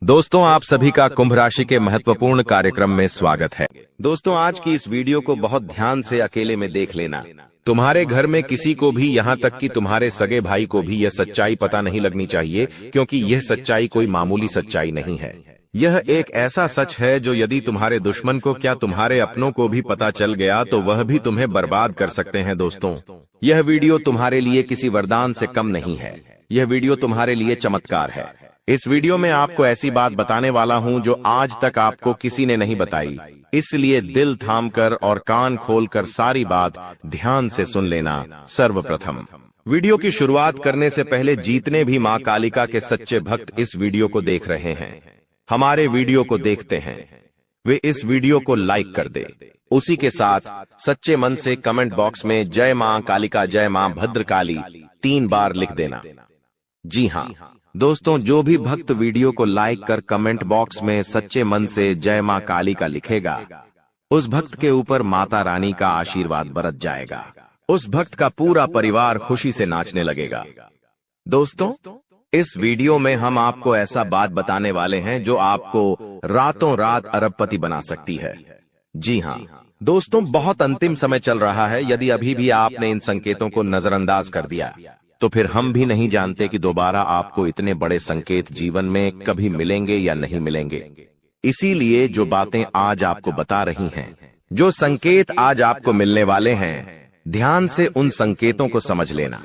दोस्तों, आप सभी का कुंभ राशि के महत्वपूर्ण कार्यक्रम में स्वागत है। दोस्तों, आज की इस वीडियो को बहुत ध्यान से अकेले में देख लेना। तुम्हारे घर में किसी को भी, यहाँ तक कि तुम्हारे सगे भाई को भी यह सच्चाई पता नहीं लगनी चाहिए, क्योंकि यह सच्चाई कोई मामूली सच्चाई नहीं है। यह एक ऐसा सच है जो यदि तुम्हारे दुश्मन को, क्या तुम्हारे अपनों को भी पता चल गया तो वह भी तुम्हें बर्बाद कर सकते हैं। दोस्तों, यह वीडियो तुम्हारे लिए किसी वरदान से कम नहीं है। यह वीडियो तुम्हारे लिए चमत्कार है। इस वीडियो में आपको ऐसी बात बताने वाला हूं जो आज तक आपको किसी ने नहीं बताई, इसलिए दिल थामकर और कान खोलकर सारी बात ध्यान से सुन लेना। सर्वप्रथम, वीडियो की शुरुआत करने से पहले जितने भी मां कालिका के सच्चे भक्त इस वीडियो को देख रहे हैं, हमारे वीडियो को देखते हैं, वे इस वीडियो को लाइक कर दे। उसी के साथ सच्चे मन से कमेंट बॉक्स में जय मां कालिका, जय मां भद्रकाली 3 बार लिख देना। जी हां दोस्तों, जो भी भक्त वीडियो को लाइक कर कमेंट बॉक्स में सच्चे मन से जय मां काली का लिखेगा, उस भक्त के ऊपर माता रानी का आशीर्वाद बरस जाएगा। उस भक्त का पूरा परिवार खुशी से नाचने लगेगा। दोस्तों, इस वीडियो में हम आपको ऐसा बात बताने वाले हैं जो आपको रातों रात अरबपति बना सकती है। जी हां दोस्तों, बहुत अंतिम समय चल रहा है। यदि अभी भी आपने इन संकेतों को नजरअंदाज कर दिया तो फिर हम भी नहीं जानते कि दोबारा आपको इतने बड़े संकेत जीवन में कभी मिलेंगे या नहीं मिलेंगे। इसीलिए जो बातें आज आपको बता रही हैं, जो संकेत आज आपको मिलने वाले हैं, ध्यान से उन संकेतों को समझ लेना।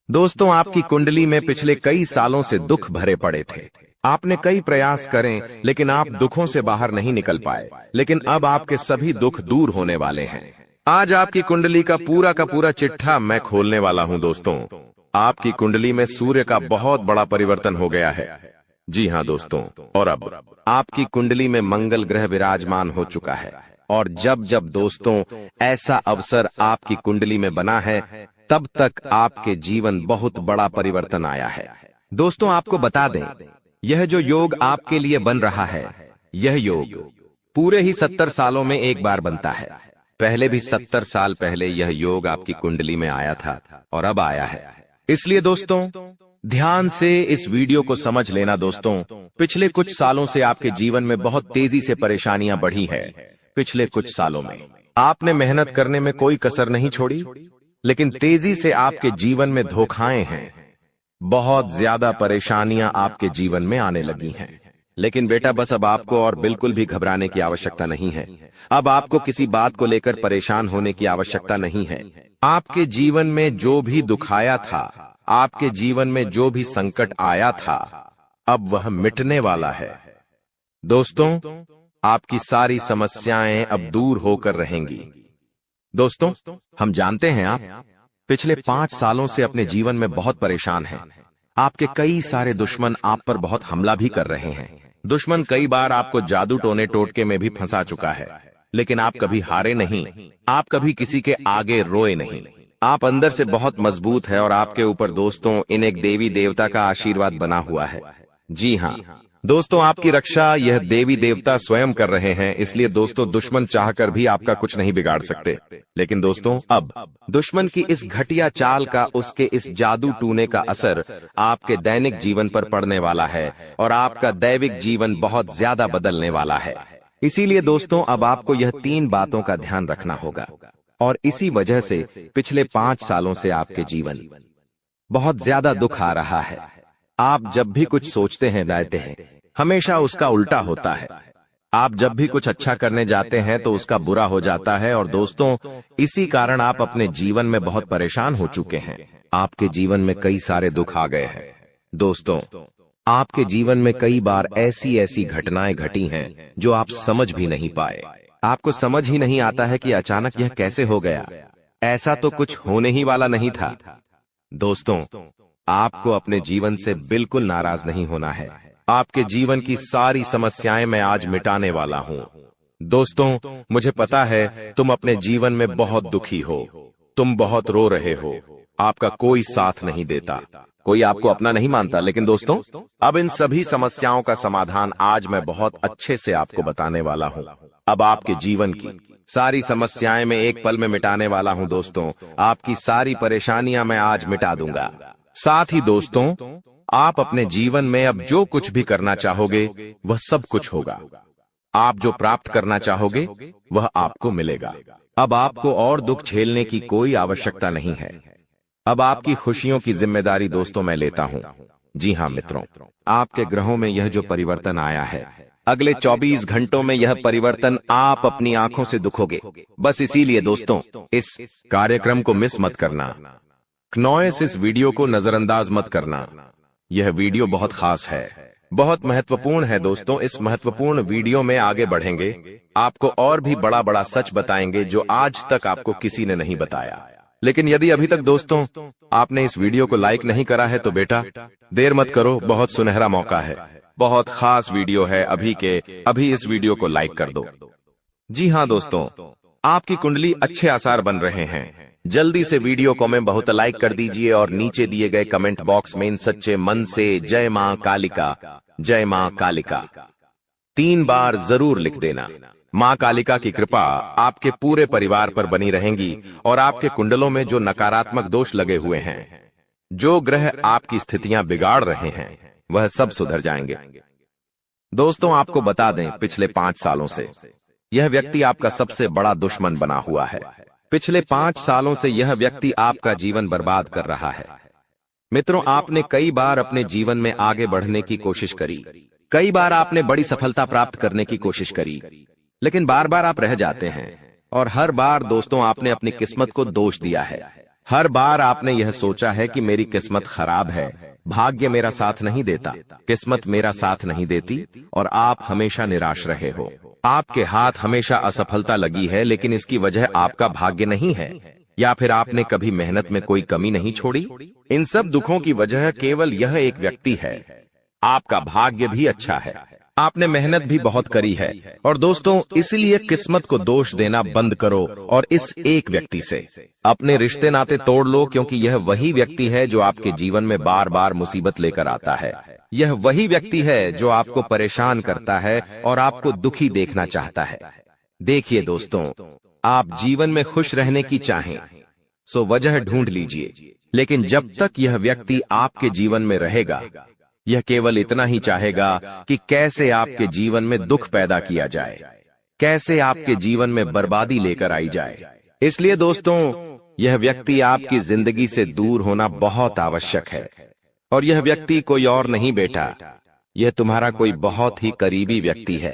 दोस्तों, आपकी कुंडली में पिछले कई सालों से दुख भरे पड़े थे। आपने कई प्रयास करें लेकिन आप दुखों से बाहर नहीं निकल पाए, लेकिन अब आपके सभी दुख दूर होने वाले हैं। आज आपकी कुंडली का पूरा चिट्ठा मैं खोलने वाला हूं। दोस्तों, आपकी कुंडली में सूर्य का बहुत बड़ा परिवर्तन हो गया है। जी हां दोस्तों, और अब आपकी कुंडली में मंगल ग्रह विराजमान हो चुका है। और जब जब दोस्तों ऐसा अवसर आपकी कुंडली में बना है, तब तक आपके जीवन बहुत बड़ा परिवर्तन आया है। दोस्तों, आपको बता दें, यह जो योग आपके लिए बन रहा है, यह योग पूरे ही 70 सालों में एक बार बनता है। पहले भी 70 साल पहले यह योग आपकी कुंडली में आया था और अब आया है। इसलिए दोस्तों, ध्यान से इस वीडियो को समझ लेना। दोस्तों, पिछले कुछ सालों से आपके जीवन में बहुत तेजी से परेशानियां बढ़ी है। पिछले कुछ सालों में आपने मेहनत करने में कोई कसर नहीं छोड़ी, लेकिन तेजी से आपके जीवन में धोखाएं हैं। बहुत ज्यादा परेशानियां आपके जीवन में आने लगी हैं। लेकिन बेटा, बस अब आपको और बिल्कुल भी घबराने की आवश्यकता नहीं है। अब आपको किसी बात को लेकर परेशान होने की आवश्यकता नहीं है। आपके जीवन में जो भी दुख आया था, आपके जीवन में जो भी संकट आया था, अब वह मिटने वाला है। दोस्तों, आपकी सारी समस्याएं अब दूर होकर रहेंगी। दोस्तों, हम जानते हैं आप पिछले 5 सालों से अपने जीवन में बहुत परेशान हैं। आपके कई सारे दुश्मन आप पर बहुत हमला भी कर रहे हैं। दुश्मन कई बार आपको जादू टोने टोटके में भी फंसा चुका है, लेकिन आप कभी हारे नहीं। आप कभी किसी के आगे रोए नहीं। आप अंदर से बहुत मजबूत है और आपके ऊपर दोस्तों इन एक देवी देवता का आशीर्वाद बना हुआ है। जी हां दोस्तों, आपकी रक्षा यह देवी देवता स्वयं कर रहे हैं। इसलिए दोस्तों, दुश्मन चाहकर भी आपका कुछ नहीं बिगाड़ सकते। लेकिन दोस्तों, अब दुश्मन की इस घटिया चाल का, उसके इस जादू टूने का असर आपके दैनिक जीवन पर पड़ने वाला है और आपका दैविक जीवन बहुत ज्यादा बदलने वाला है। इसीलिए दोस्तों, अब आपको यह 3 बातों का ध्यान रखना होगा। और इसी वजह से पिछले 5 सालों से आपके जीवन बहुत ज्यादा दुख आ रहा है। आप जब भी कुछ सोचते हैं, दायते हैं, हमेशा उसका उल्टा होता है। आप जब भी कुछ अच्छा करने जाते हैं तो उसका बुरा हो जाता है। और दोस्तों, इसी कारण आप अपने जीवन में बहुत परेशान हो चुके हैं। आपके जीवन में कई सारे दुख आ गए हैं। दोस्तों, आपके जीवन में कई बार ऐसी घटनाएं घटी हैं जो आप समझ भी नहीं पाए। आपको समझ ही नहीं आता है कि अचानक यह कैसे हो गया। ऐसा तो कुछ होने ही वाला नहीं था। दोस्तों, आपको अपने जीवन से बिल्कुल नाराज नहीं होना है। आपके जीवन की सारी समस्याएं मैं आज मिटाने वाला हूं। दोस्तों, मुझे पता है तुम अपने जीवन में बहुत दुखी हो, तुम बहुत रो रहे हो, आपका कोई साथ नहीं देता, कोई आपको अपना नहीं मानता। लेकिन दोस्तों, अब इन सभी समस्याओं का समाधान आज मैं बहुत अच्छे से आपको बताने वाला हूं। अब आपके जीवन की सारी समस्याएं मैं एक पल में मिटाने वाला हूं। दोस्तों, आपकी सारी परेशानियां मैं आज मिटा दूंगा। साथ ही दोस्तों, आप अपने जीवन में अब जो कुछ भी करना चाहोगे वह सब कुछ होगा। आप जो प्राप्त करना चाहोगे वह आपको मिलेगा। अब आपको और दुख झेलने की कोई आवश्यकता नहीं है। अब आपकी खुशियों की जिम्मेदारी दोस्तों मैं लेता हूं। जी हां मित्रों, आपके ग्रहों में यह जो परिवर्तन आया है, अगले 24 घंटों में यह परिवर्तन आप अपनी आंखों से दुखोगे। बस इसीलिए दोस्तों इस कार्यक्रम को मिस मत करना। क्नॉयस इस वीडियो को नजरअंदाज मत करना। यह वीडियो बहुत खास है, बहुत महत्वपूर्ण है दोस्तों। इस महत्वपूर्ण वीडियो में आगे बढ़ेंगे, आपको और भी बड़ा बड़ा सच बताएंगे जो आज तक आपको किसी ने नहीं बताया। लेकिन यदि अभी तक दोस्तों आपने इस वीडियो को लाइक नहीं करा है तो बेटा देर मत करो, बहुत सुनहरा मौका है, बहुत खास वीडियो है। अभी इस वीडियो को लाइक कर दो। जी हां दोस्तों, आपकी कुंडली अच्छे आसार बन रहे हैं। जल्दी से वीडियो को में बहुत लाइक कर दीजिए और नीचे दिए गए कमेंट बॉक्स में इन सच्चे मन से जय मां कालिका, जय मां कालिका 3 बार जरूर लिख देना। मां कालिका की कृपा आपके पूरे परिवार पर बनी रहेंगी और आपके कुंडलों में जो नकारात्मक दोष लगे हुए हैं, जो ग्रह आपकी स्थितियां बिगाड़ रहे हैं, वह सब सुधर जाएंगे। दोस्तों आपको बता दें, पिछले 5 सालों से यह व्यक्ति आपका सबसे बड़ा दुश्मन बना हुआ है। पिछले 5 सालों से यह व्यक्ति आपका जीवन बर्बाद कर रहा है। मित्रों, आपने कई बार अपने जीवन में आगे बढ़ने की कोशिश करी, कई बार आपने बड़ी सफलता प्राप्त करने की कोशिश करी, लेकिन बार बार आप रह जाते हैं। और हर बार दोस्तों आपने अपनी किस्मत को दोष दिया है। हर बार आपने यह सोचा है कि मेरी किस्मत खराब है, भाग्य मेरा साथ नहीं देता, किस्मत मेरा साथ नहीं देती, और आप हमेशा निराश रहे हो। आपके हाथ हमेशा असफलता लगी है, लेकिन इसकी वजह आपका भाग्य नहीं है, या फिर आपने कभी मेहनत में कोई कमी नहीं छोड़ी। इन सब दुखों की वजह केवल यह एक व्यक्ति है। आपका भाग्य भी अच्छा है, आपने मेहनत भी बहुत करी है। और दोस्तों इसलिए किस्मत को दोष देना बंद करो और इस एक व्यक्ति से अपने रिश्ते नाते तोड़ लो, क्योंकि यह वही व्यक्ति है जो आपके जीवन में बार बार मुसीबत लेकर आता है। यह वही व्यक्ति है जो आपको परेशान करता है और आपको दुखी देखना चाहता है। देखिए दोस्तों, आप जीवन में खुश रहने की चाहें सो वजह ढूंढ लीजिए, लेकिन जब तक यह व्यक्ति आपके जीवन में रहेगा, यह केवल इतना ही चाहेगा कि कैसे आपके जीवन में दुख पैदा किया जाए, कैसे आपके जीवन में बर्बादी लेकर आई जाए। इसलिए दोस्तों यह व्यक्ति आपकी जिंदगी से दूर होना बहुत आवश्यक है। और यह व्यक्ति कोई और नहीं बेटा, यह तुम्हारा कोई बहुत ही करीबी व्यक्ति है,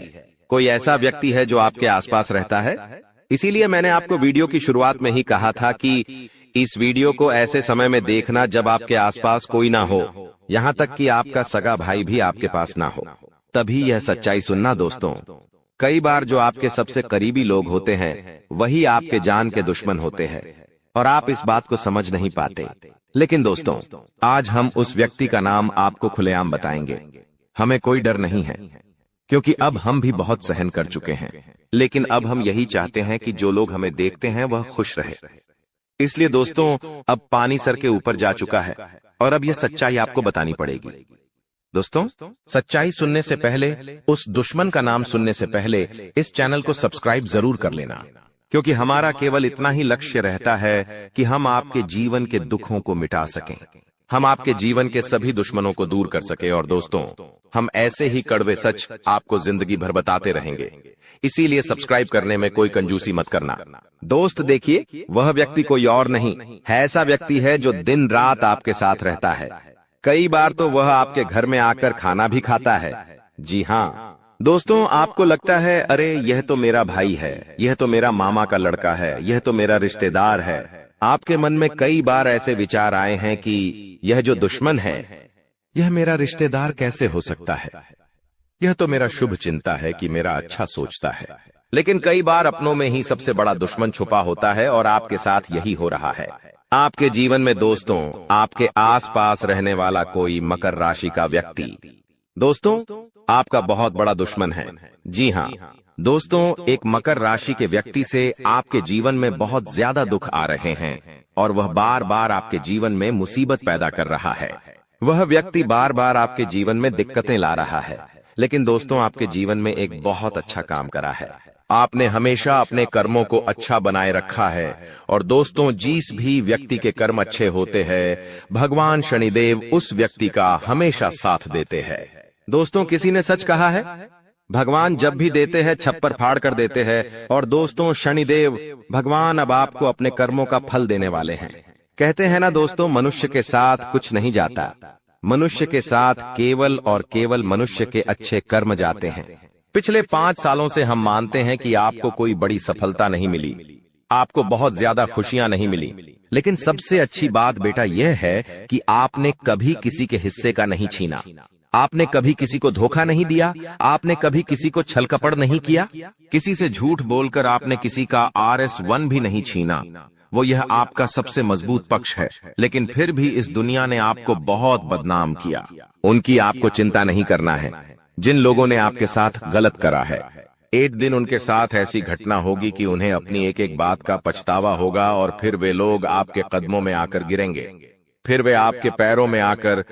कोई ऐसा व्यक्ति है जो आपके आसपास रहता है। इसीलिए मैंने आपको वीडियो की शुरुआत में ही कहा था कि इस वीडियो को ऐसे समय में देखना जब आपके आसपास कोई ना हो, यहाँ तक कि आपका सगा भाई भी आपके पास ना हो, तभी यह सच्चाई सुनना दोस्तों। कई बार जो आपके सबसे करीबी लोग होते हैं वही आपके जान के दुश्मन होते हैं, और आप इस बात को समझ नहीं पाते। लेकिन दोस्तों आज हम उस व्यक्ति का नाम आपको खुलेआम बताएंगे। हमें कोई डर नहीं है, क्योंकि अब हम भी बहुत सहन कर चुके हैं। लेकिन अब हम यही चाहते हैं कि जो लोग हमें देखते हैं वह खुश रहे। इसलिए दोस्तों अब पानी सर के ऊपर जा चुका है और अब यह सच्चाई आपको बतानी पड़ेगी। दोस्तों सच्चाई सुनने से पहले, उस दुश्मन का नाम सुनने से पहले इस चैनल को सब्सक्राइब जरूर कर लेना, क्योंकि हमारा केवल इतना ही लक्ष्य रहता है कि हम आपके जीवन के दुखों को मिटा सकें, हम आपके जीवन के सभी दुश्मनों को दूर कर सके। और दोस्तों हम ऐसे ही कड़वे सच आपको जिंदगी भर बताते रहेंगे, इसीलिए सब्सक्राइब करने में कोई कंजूसी मत करना। दोस्त देखिए, वह व्यक्ति कोई और नहीं है, ऐसा व्यक्ति है जो दिन रात आपके साथ रहता है। कई बार तो वह आपके घर में आकर खाना भी खाता है। जी हाँ दोस्तों, आपको लगता है अरे यह तो मेरा भाई है, यह तो मेरा मामा का लड़का है, यह तो मेरा रिश्तेदार है। आपके मन में कई बार ऐसे विचार आए हैं कि यह जो दुश्मन है यह मेरा रिश्तेदार कैसे हो सकता है, यह तो मेरा शुभ चिंता है कि मेरा अच्छा सोचता है। लेकिन कई बार अपनों में ही सबसे बड़ा दुश्मन छुपा होता है और आपके साथ यही हो रहा है। आपके जीवन में दोस्तों आपके आसपास रहने वाला कोई मकर राशि का व्यक्ति दोस्तों आपका बहुत बड़ा दुश्मन है। जी हाँ दोस्तों, एक मकर राशि के व्यक्ति से आपके जीवन में बहुत ज्यादा दुख आ रहे हैं और वह बार बार आपके जीवन में मुसीबत पैदा कर रहा है। वह व्यक्ति बार बार आपके जीवन में दिक्कतें ला रहा है, लेकिन दोस्तों आपके जीवन में एक बहुत अच्छा काम करा है। आपने हमेशा अपने कर्मों को अच्छा बनाए रखा है। और दोस्तों जिस भी व्यक्ति के कर्म अच्छे होते हैं, भगवान शनिदेव उस व्यक्ति का हमेशा साथ देते हैं। दोस्तों किसी ने सच कहा है, भगवान जब भी देते हैं छप्पर फाड़ कर देते हैं। और दोस्तों शनिदेव भगवान अब आपको अपने कर्मों का फल देने वाले हैं। कहते हैं ना दोस्तों, मनुष्य के साथ कुछ नहीं जाता, मनुष्य के साथ केवल और केवल मनुष्य के अच्छे कर्म जाते हैं। पिछले 5 सालों से हम मानते हैं कि आपको कोई बड़ी सफलता नहीं मिली, आपको बहुत ज्यादा खुशियां नहीं मिली, लेकिन सबसे अच्छी बात बेटा यह है कि आपने कभी किसी के हिस्से का नहीं छीना, आपने कभी किसी को धोखा नहीं दिया, आपने कभी किसी को छल कपट नहीं किया, किसी से झूठ बोलकर आपने किसी का RS1 भी नहीं छीना। वो यह आपका सबसे मजबूत पक्ष है। लेकिन फिर भी इस दुनिया ने आपको बहुत बदनाम किया। उनकी आपको चिंता नहीं करना है। जिन लोगों ने आपके साथ गलत करा है, एक दिन उनके साथ ऐसी घटना होगी कि उन्हें अपनी एक एक बात का पछतावा होगा। और फिर वे लोग आपके कदमों में आकर गिरेंगे, फिर वे आपके पैरों में आकर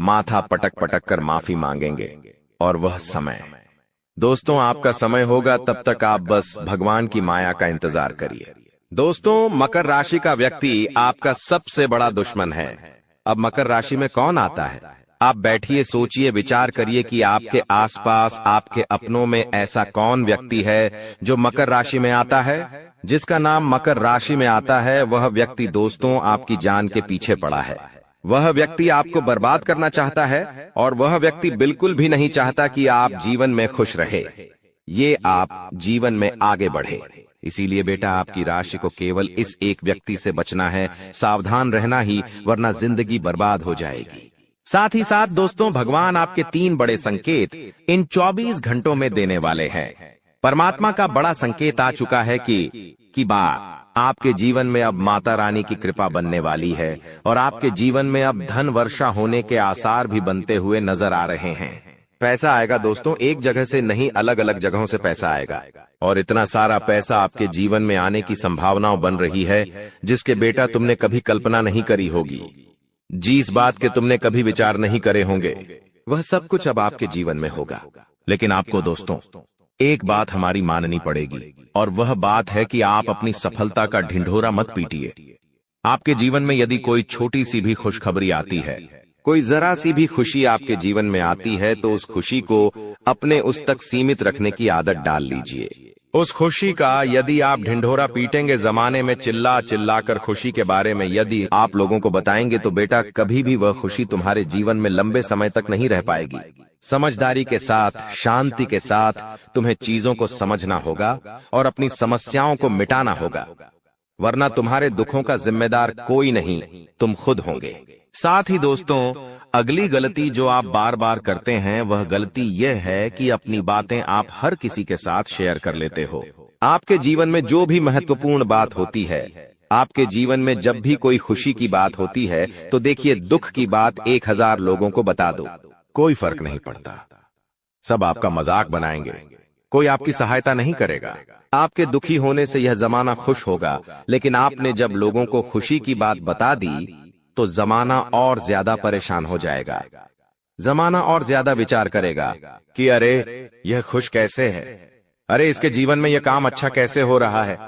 माथा पटक पटक कर माफी मांगेंगे। और वह समय दोस्तों आपका समय होगा, तब तक आप बस भगवान की माया का इंतजार करिए। दोस्तों मकर राशि का व्यक्ति आपका सबसे बड़ा दुश्मन है। अब मकर राशि में कौन आता है? आप बैठिए, सोचिए, विचार करिए कि आपके आसपास आपके अपनों में ऐसा कौन व्यक्ति है जो मकर राशि में आता है। जिसका नाम मकर राशि में आता है वह व्यक्ति दोस्तों आपकी जान के पीछे पड़ा है। वह व्यक्ति आपको बर्बाद करना चाहता है और वह व्यक्ति बिल्कुल भी नहीं चाहता कि आप जीवन में खुश रहे, ये आप जीवन में आगे बढ़े। इसीलिए बेटा आपकी राशि को केवल इस एक व्यक्ति से बचना है, सावधान रहना ही, वरना जिंदगी बर्बाद हो जाएगी। साथ ही साथ दोस्तों भगवान आपके 3 बड़े संकेत इन 24 घंटों में देने वाले हैं। परमात्मा का बड़ा संकेत आ चुका है कि आपके जीवन में अब माता रानी की कृपा बनने वाली है और आपके जीवन में अब धन वर्षा होने के आसार भी बनते हुए नजर आ रहे हैं। पैसा आएगा दोस्तों, एक जगह से नहीं, अलग अलग जगहों से पैसा आएगा। और इतना सारा पैसा आपके जीवन में आने की संभावनाएं बन रही है जिसके बेटा तुमने कभी कल्पना नहीं करी होगी। जिस बात के तुमने कभी विचार नहीं करे होंगे, वह सब कुछ अब आपके जीवन में होगा। लेकिन आपको दोस्तों एक बात हमारी माननी पड़ेगी, और वह बात है कि आप अपनी सफलता का ढिंढोरा मत पीटिए। आपके जीवन में यदि कोई छोटी सी भी खुशखबरी आती है, कोई जरा सी भी खुशी आपके जीवन में आती है, तो उस खुशी को अपने उस तक सीमित रखने की आदत डाल लीजिए। उस खुशी का यदि आप ढिंढोरा पीटेंगे, जमाने में चिल्ला चिल्ला कर खुशी के बारे में यदि आप लोगों को बताएंगे, तो बेटा कभी भी वह खुशी तुम्हारे जीवन में लंबे समय तक नहीं रह पाएगी। समझदारी के साथ, शांति के साथ तुम्हें चीजों को समझना होगा और अपनी समस्याओं को मिटाना होगा, वरना तुम्हारे दुखों का जिम्मेदार कोई नहीं, तुम खुद होंगे। साथ ही दोस्तों अगली गलती जो आप बार बार करते हैं वह गलती यह है कि अपनी बातें आप हर किसी के साथ शेयर कर लेते हो। आपके जीवन में जो भी महत्वपूर्ण बात होती है, आपके जीवन में जब भी कोई खुशी की बात होती है, तो देखिए दुख की बात 1000 लोगों को बता दो, कोई फर्क नहीं पड़ता। सब आपका मजाक बनाएंगे, कोई आपकी सहायता नहीं करेगा। आपके दुखी होने से यह जमाना खुश होगा, लेकिन आपने जब लोगों को खुशी की बात बता दी तो जमाना और ज्यादा परेशान हो जाएगा। जमाना और ज्यादा विचार करेगा कि अरे यह खुश कैसे है, अरे इसके जीवन में यह काम अच्छा कैसे हो रहा है,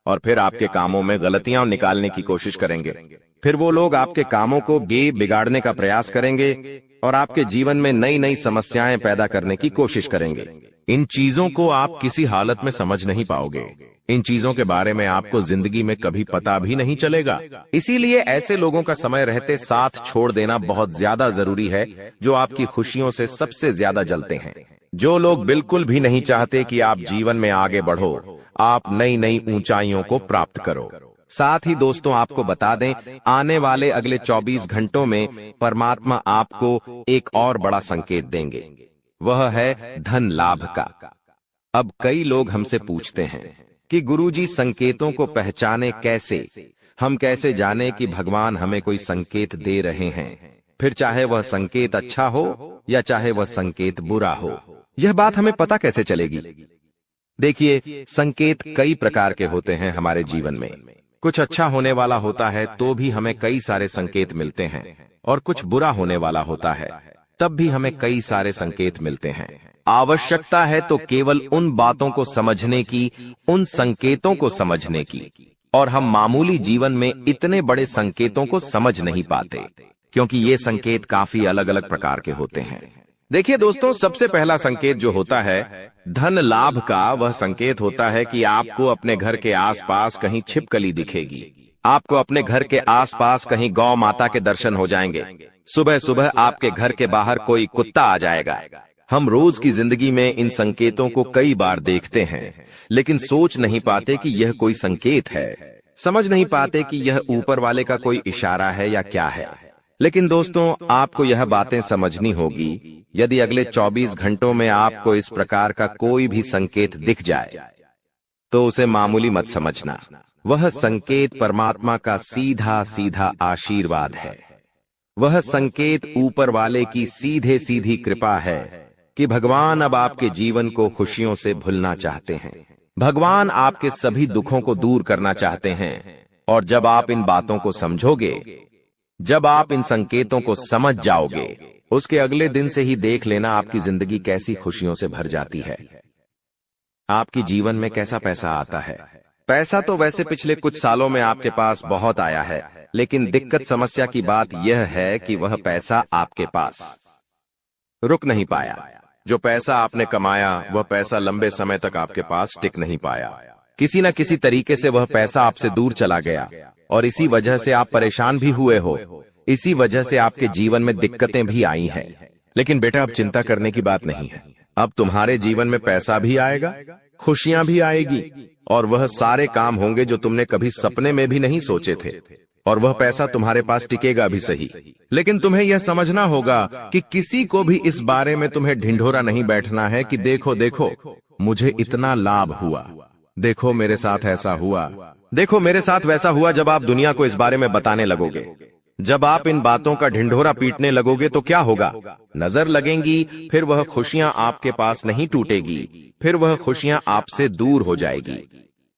और फिर आपके कामों में गलतियां निकालने की कोशिश करेंगे। फिर वो लोग आपके कामों को बिगाड़ने का प्रयास करेंगे और आपके जीवन में नई नई समस्याएं पैदा करने की कोशिश करेंगे। इन चीजों को आप किसी हालत में समझ नहीं पाओगे। इन चीजों के बारे में आपको जिंदगी में कभी पता भी नहीं चलेगा। इसीलिए ऐसे लोगों का समय रहते साथ छोड़ देना बहुत ज्यादा जरूरी है, जो आपकी खुशियों से सबसे ज्यादा जलते हैं। जो लोग बिल्कुल भी नहीं चाहते कि आप जीवन में आगे बढ़ो, आप नई नई ऊंचाइयों को प्राप्त करो। साथ ही दोस्तों आपको बता दें, आने वाले अगले 24 घंटों में परमात्मा आपको एक और बड़ा संकेत देंगे, वह है धन लाभ का। अब कई लोग हमसे पूछते हैं कि गुरुजी संकेतों को पहचाने कैसे, हम कैसे जाने कि भगवान हमें कोई संकेत दे रहे हैं, फिर चाहे वह संकेत अच्छा हो या चाहे वह संकेत बुरा हो, यह बात हमें पता कैसे चलेगी। देखिए संकेत कई प्रकार के होते हैं हमारे जीवन में। कुछ अच्छा होने वाला होता है तो भी हमें कई सारे संकेत मिलते हैं, और कुछ बुरा होने वाला होता है, तब भी हमें कई सारे संकेत मिलते हैं। आवश्यकता है तो केवल उन बातों को समझने की, उन संकेतों को समझने की। और हम मामूली जीवन में इतने बड़े संकेतों को समझ नहीं पाते, क्योंकि ये संकेत काफी अलग अलग प्रकार के होते हैं। देखिए दोस्तों, सबसे पहला संकेत जो होता है धन लाभ का, वह संकेत होता है कि आपको अपने घर के आसपास कहीं छिपकली दिखेगी। आपको अपने घर के आसपास कहीं गौ माता के दर्शन हो जाएंगे। सुबह सुबह आपके घर के बाहर कोई कुत्ता आ जाएगा। हम रोज की जिंदगी में इन संकेतों को कई बार देखते हैं, लेकिन सोच नहीं पाते कि यह कोई संकेत है, समझ नहीं पाते कि यह ऊपर वाले का कोई इशारा है या क्या है। लेकिन दोस्तों, आपको यह बातें समझनी होगी। यदि अगले 24 घंटों में आपको इस प्रकार का कोई भी संकेत दिख जाए, तो उसे मामूली मत समझना। वह संकेत परमात्मा का सीधा सीधा आशीर्वाद है। वह संकेत ऊपर वाले की सीधे सीधी कृपा है कि भगवान अब आपके जीवन को खुशियों से भुलना चाहते हैं। भगवान आपके सभी दुखों को दूर करना चाहते हैं। और जब आप इन बातों को समझोगे, जब आप इन संकेतों को समझ जाओगे, उसके अगले दिन से ही देख लेना आपकी जिंदगी कैसी खुशियों से भर जाती है। आपकी जीवन में कैसा पैसा आता है। पैसा तो वैसे पिछले कुछ सालों में आपके पास बहुत आया है, लेकिन दिक्कत समस्या की बात यह है कि वह पैसा आपके पास रुक नहीं पाया। जो पैसा आपने कमाया, वह पैसा लंबे समय तक आपके पास टिक नहीं पाया। किसी न किसी तरीके से वह पैसा आपसे दूर चला गया, और इसी वजह से आप परेशान भी हुए हो। इसी वजह से आपके जीवन में दिक्कतें भी आई हैं। लेकिन बेटा, अब चिंता करने की बात नहीं है। अब तुम्हारे जीवन में पैसा भी आएगा, खुशियां भी आएगी, और वह सारे काम होंगे जो तुमने कभी सपने में भी नहीं सोचे थे। और वह पैसा तुम्हारे पास टिकेगा भी सही, लेकिन तुम्हें यह समझना होगा कि किसी को भी इस बारे में तुम्हें ढिंढोरा नहीं बैठना है कि देखो देखो मुझे इतना लाभ हुआ, देखो मेरे साथ ऐसा हुआ, देखो मेरे साथ वैसा हुआ। जब आप दुनिया को इस बारे में बताने लगोगे, जब आप इन बातों का ढिंढोरा पीटने लगोगे, तो क्या होगा? नजर लगेंगी, फिर वह खुशियां आपके पास नहीं टूटेगी, फिर वह खुशियां आपसे दूर हो जाएगी।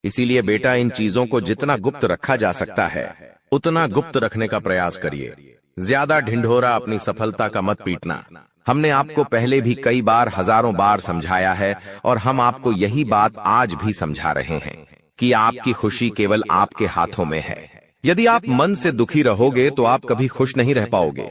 इसीलिए बेटा, इन चीजों को जितना गुप्त रखा जा सकता है उतना गुप्त रखने का प्रयास करिए। ज्यादा ढिंढोरा अपनी सफलता का मत पीटना। हमने आपको पहले भी कई बार, हजारों बार समझाया है, और हम आपको यही बात आज भी समझा रहे हैं कि आपकी खुशी केवल आपके हाथों में है। यदि आप मन से दुखी रहोगे तो आप कभी खुश नहीं रह पाओगे।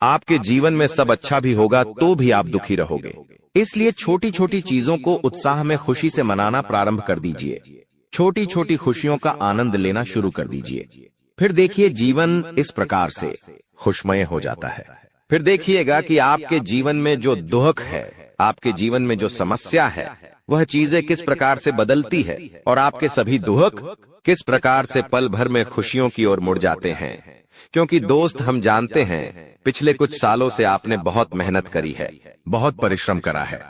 आपके जीवन में सब अच्छा भी होगा तो भी आप दुखी रहोगे। इसलिए छोटी छोटी चीजों को उत्साह में खुशी से मनाना प्रारंभ कर दीजिए। छोटी छोटी खुशियों का आनंद लेना शुरू कर दीजिए। फिर देखिए, जीवन इस प्रकार से खुशमय हो जाता है। फिर देखिएगा कि आपके जीवन में जो दुख है, आपके जीवन में जो समस्या है, वह चीजें किस प्रकार से बदलती है, और आपके सभी दुख किस प्रकार से पल भर में खुशियों की ओर मुड़ जाते हैं। क्योंकि दोस्त, हम जानते हैं पिछले कुछ सालों से आपने बहुत मेहनत करी है, बहुत परिश्रम करा है,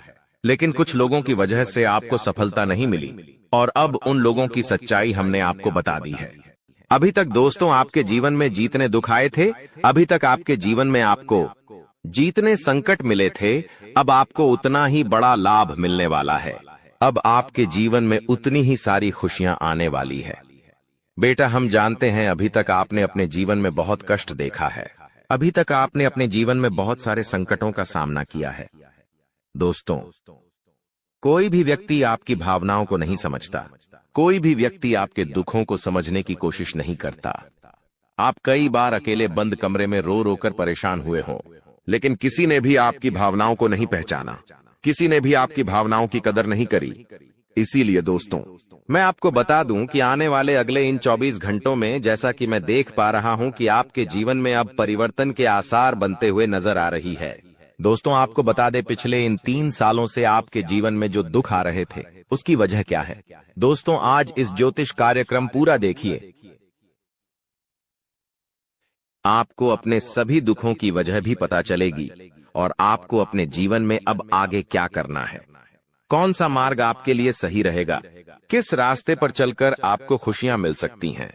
लेकिन कुछ लोगों की वजह से आपको सफलता नहीं मिली, और अब उन लोगों की सच्चाई हमने आपको बता दी है। अभी तक दोस्तों आपके जीवन में जितने दुख आए थे, अभी तक आपके जीवन में आपको जितने संकट मिले थे, अब आपको उतना ही बड़ा लाभ मिलने वाला है। अब आपके जीवन में उतनी ही सारी खुशियां आने वाली है। बेटा, हम जानते हैं अभी तक आपने अपने जीवन में बहुत कष्ट देखा है। अभी तक आपने अपने जीवन में बहुत सारे संकटों का सामना किया है। दोस्तों, कोई भी व्यक्ति आपकी भावनाओं को नहीं समझता। कोई भी व्यक्ति आपके दुखों को समझने की कोशिश नहीं करता। आप कई बार अकेले बंद कमरे में रो रो कर परेशान हुए हों, लेकिन किसी ने भी आपकी भावनाओं को नहीं पहचाना, किसी ने भी आपकी भावनाओं की कदर नहीं करी। इसीलिए दोस्तों, मैं आपको बता दूं कि आने वाले अगले इन 24 घंटों में, जैसा कि मैं देख पा रहा हूं कि आपके जीवन में अब परिवर्तन के आसार बनते हुए नजर आ रही है। दोस्तों, आपको बता दें, पिछले इन 3 सालों से आपके जीवन में जो दुख आ रहे थे, उसकी वजह क्या है? दोस्तों, आज इस ज्योतिष कार्यक्रम पूरा देखिए। आपको अपने सभी दुखों की वजह भी पता चलेगी, और आपको अपने जीवन में अब आगे क्या करना है, कौन सा मार्ग आपके लिए सही रहेगा, किस रास्ते पर चलकर आपको खुशियां मिल सकती हैं।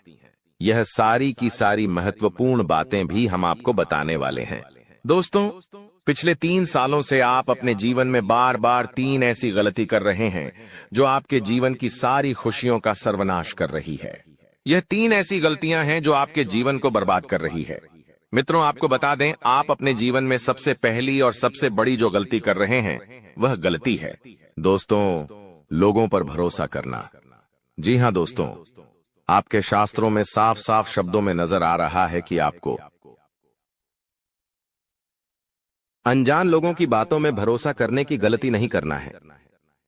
यह सारी की सारी महत्वपूर्ण बातें भी हम आपको बताने वाले हैं। दोस्तों, पिछले 3 सालों से आप अपने जीवन में बार बार 3 ऐसी गलती कर रहे हैं जो आपके जीवन की सारी खुशियों का सर्वनाश कर रही है। यह 3 ऐसी गलतियां हैं जो आपके जीवन को बर्बाद कर रही है। मित्रों, आपको बता दें, आप अपने जीवन में सबसे पहली और सबसे बड़ी जो गलती कर रहे हैं वह गलती है दोस्तों, लोगों पर भरोसा करना। जी हां दोस्तों, आपके शास्त्रों में साफ साफ शब्दों में नजर आ रहा है कि आपको अनजान लोगों की बातों में भरोसा करने की गलती नहीं करना है।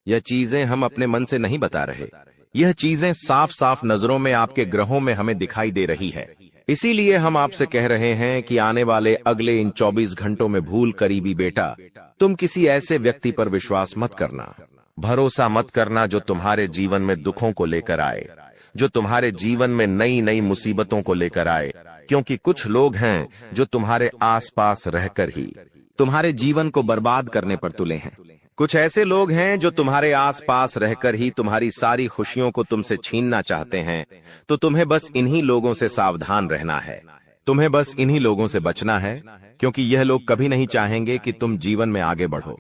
यह चीजें हम अपने मन से नहीं बता रहे, यह चीजें साफ साफ नजरों में आपके ग्रहों में हमें दिखाई दे रही है। इसीलिए हम आपसे कह रहे हैं कि आने वाले अगले इन 24 घंटों में भूल करीबी बेटा, तुम किसी ऐसे व्यक्ति पर विश्वास मत करना, भरोसा मत करना जो तुम्हारे जीवन में दुखों को लेकर आए, जो तुम्हारे जीवन में नई नई मुसीबतों को लेकर आए। क्योंकि कुछ लोग हैं जो तुम्हारे आसपास रहकर ही तुम्हारे जीवन को बर्बाद करने पर तुले हैं। कुछ ऐसे लोग हैं जो तुम्हारे आसपास रहकर ही तुम्हारी सारी खुशियों को तुमसे छीनना चाहते हैं। तो तुम्हें बस इन्हीं लोगों से सावधान रहना है, तुम्हें बस इन्हीं लोगों से बचना है, क्योंकि यह लोग कभी नहीं चाहेंगे कि तुम जीवन में आगे बढ़ो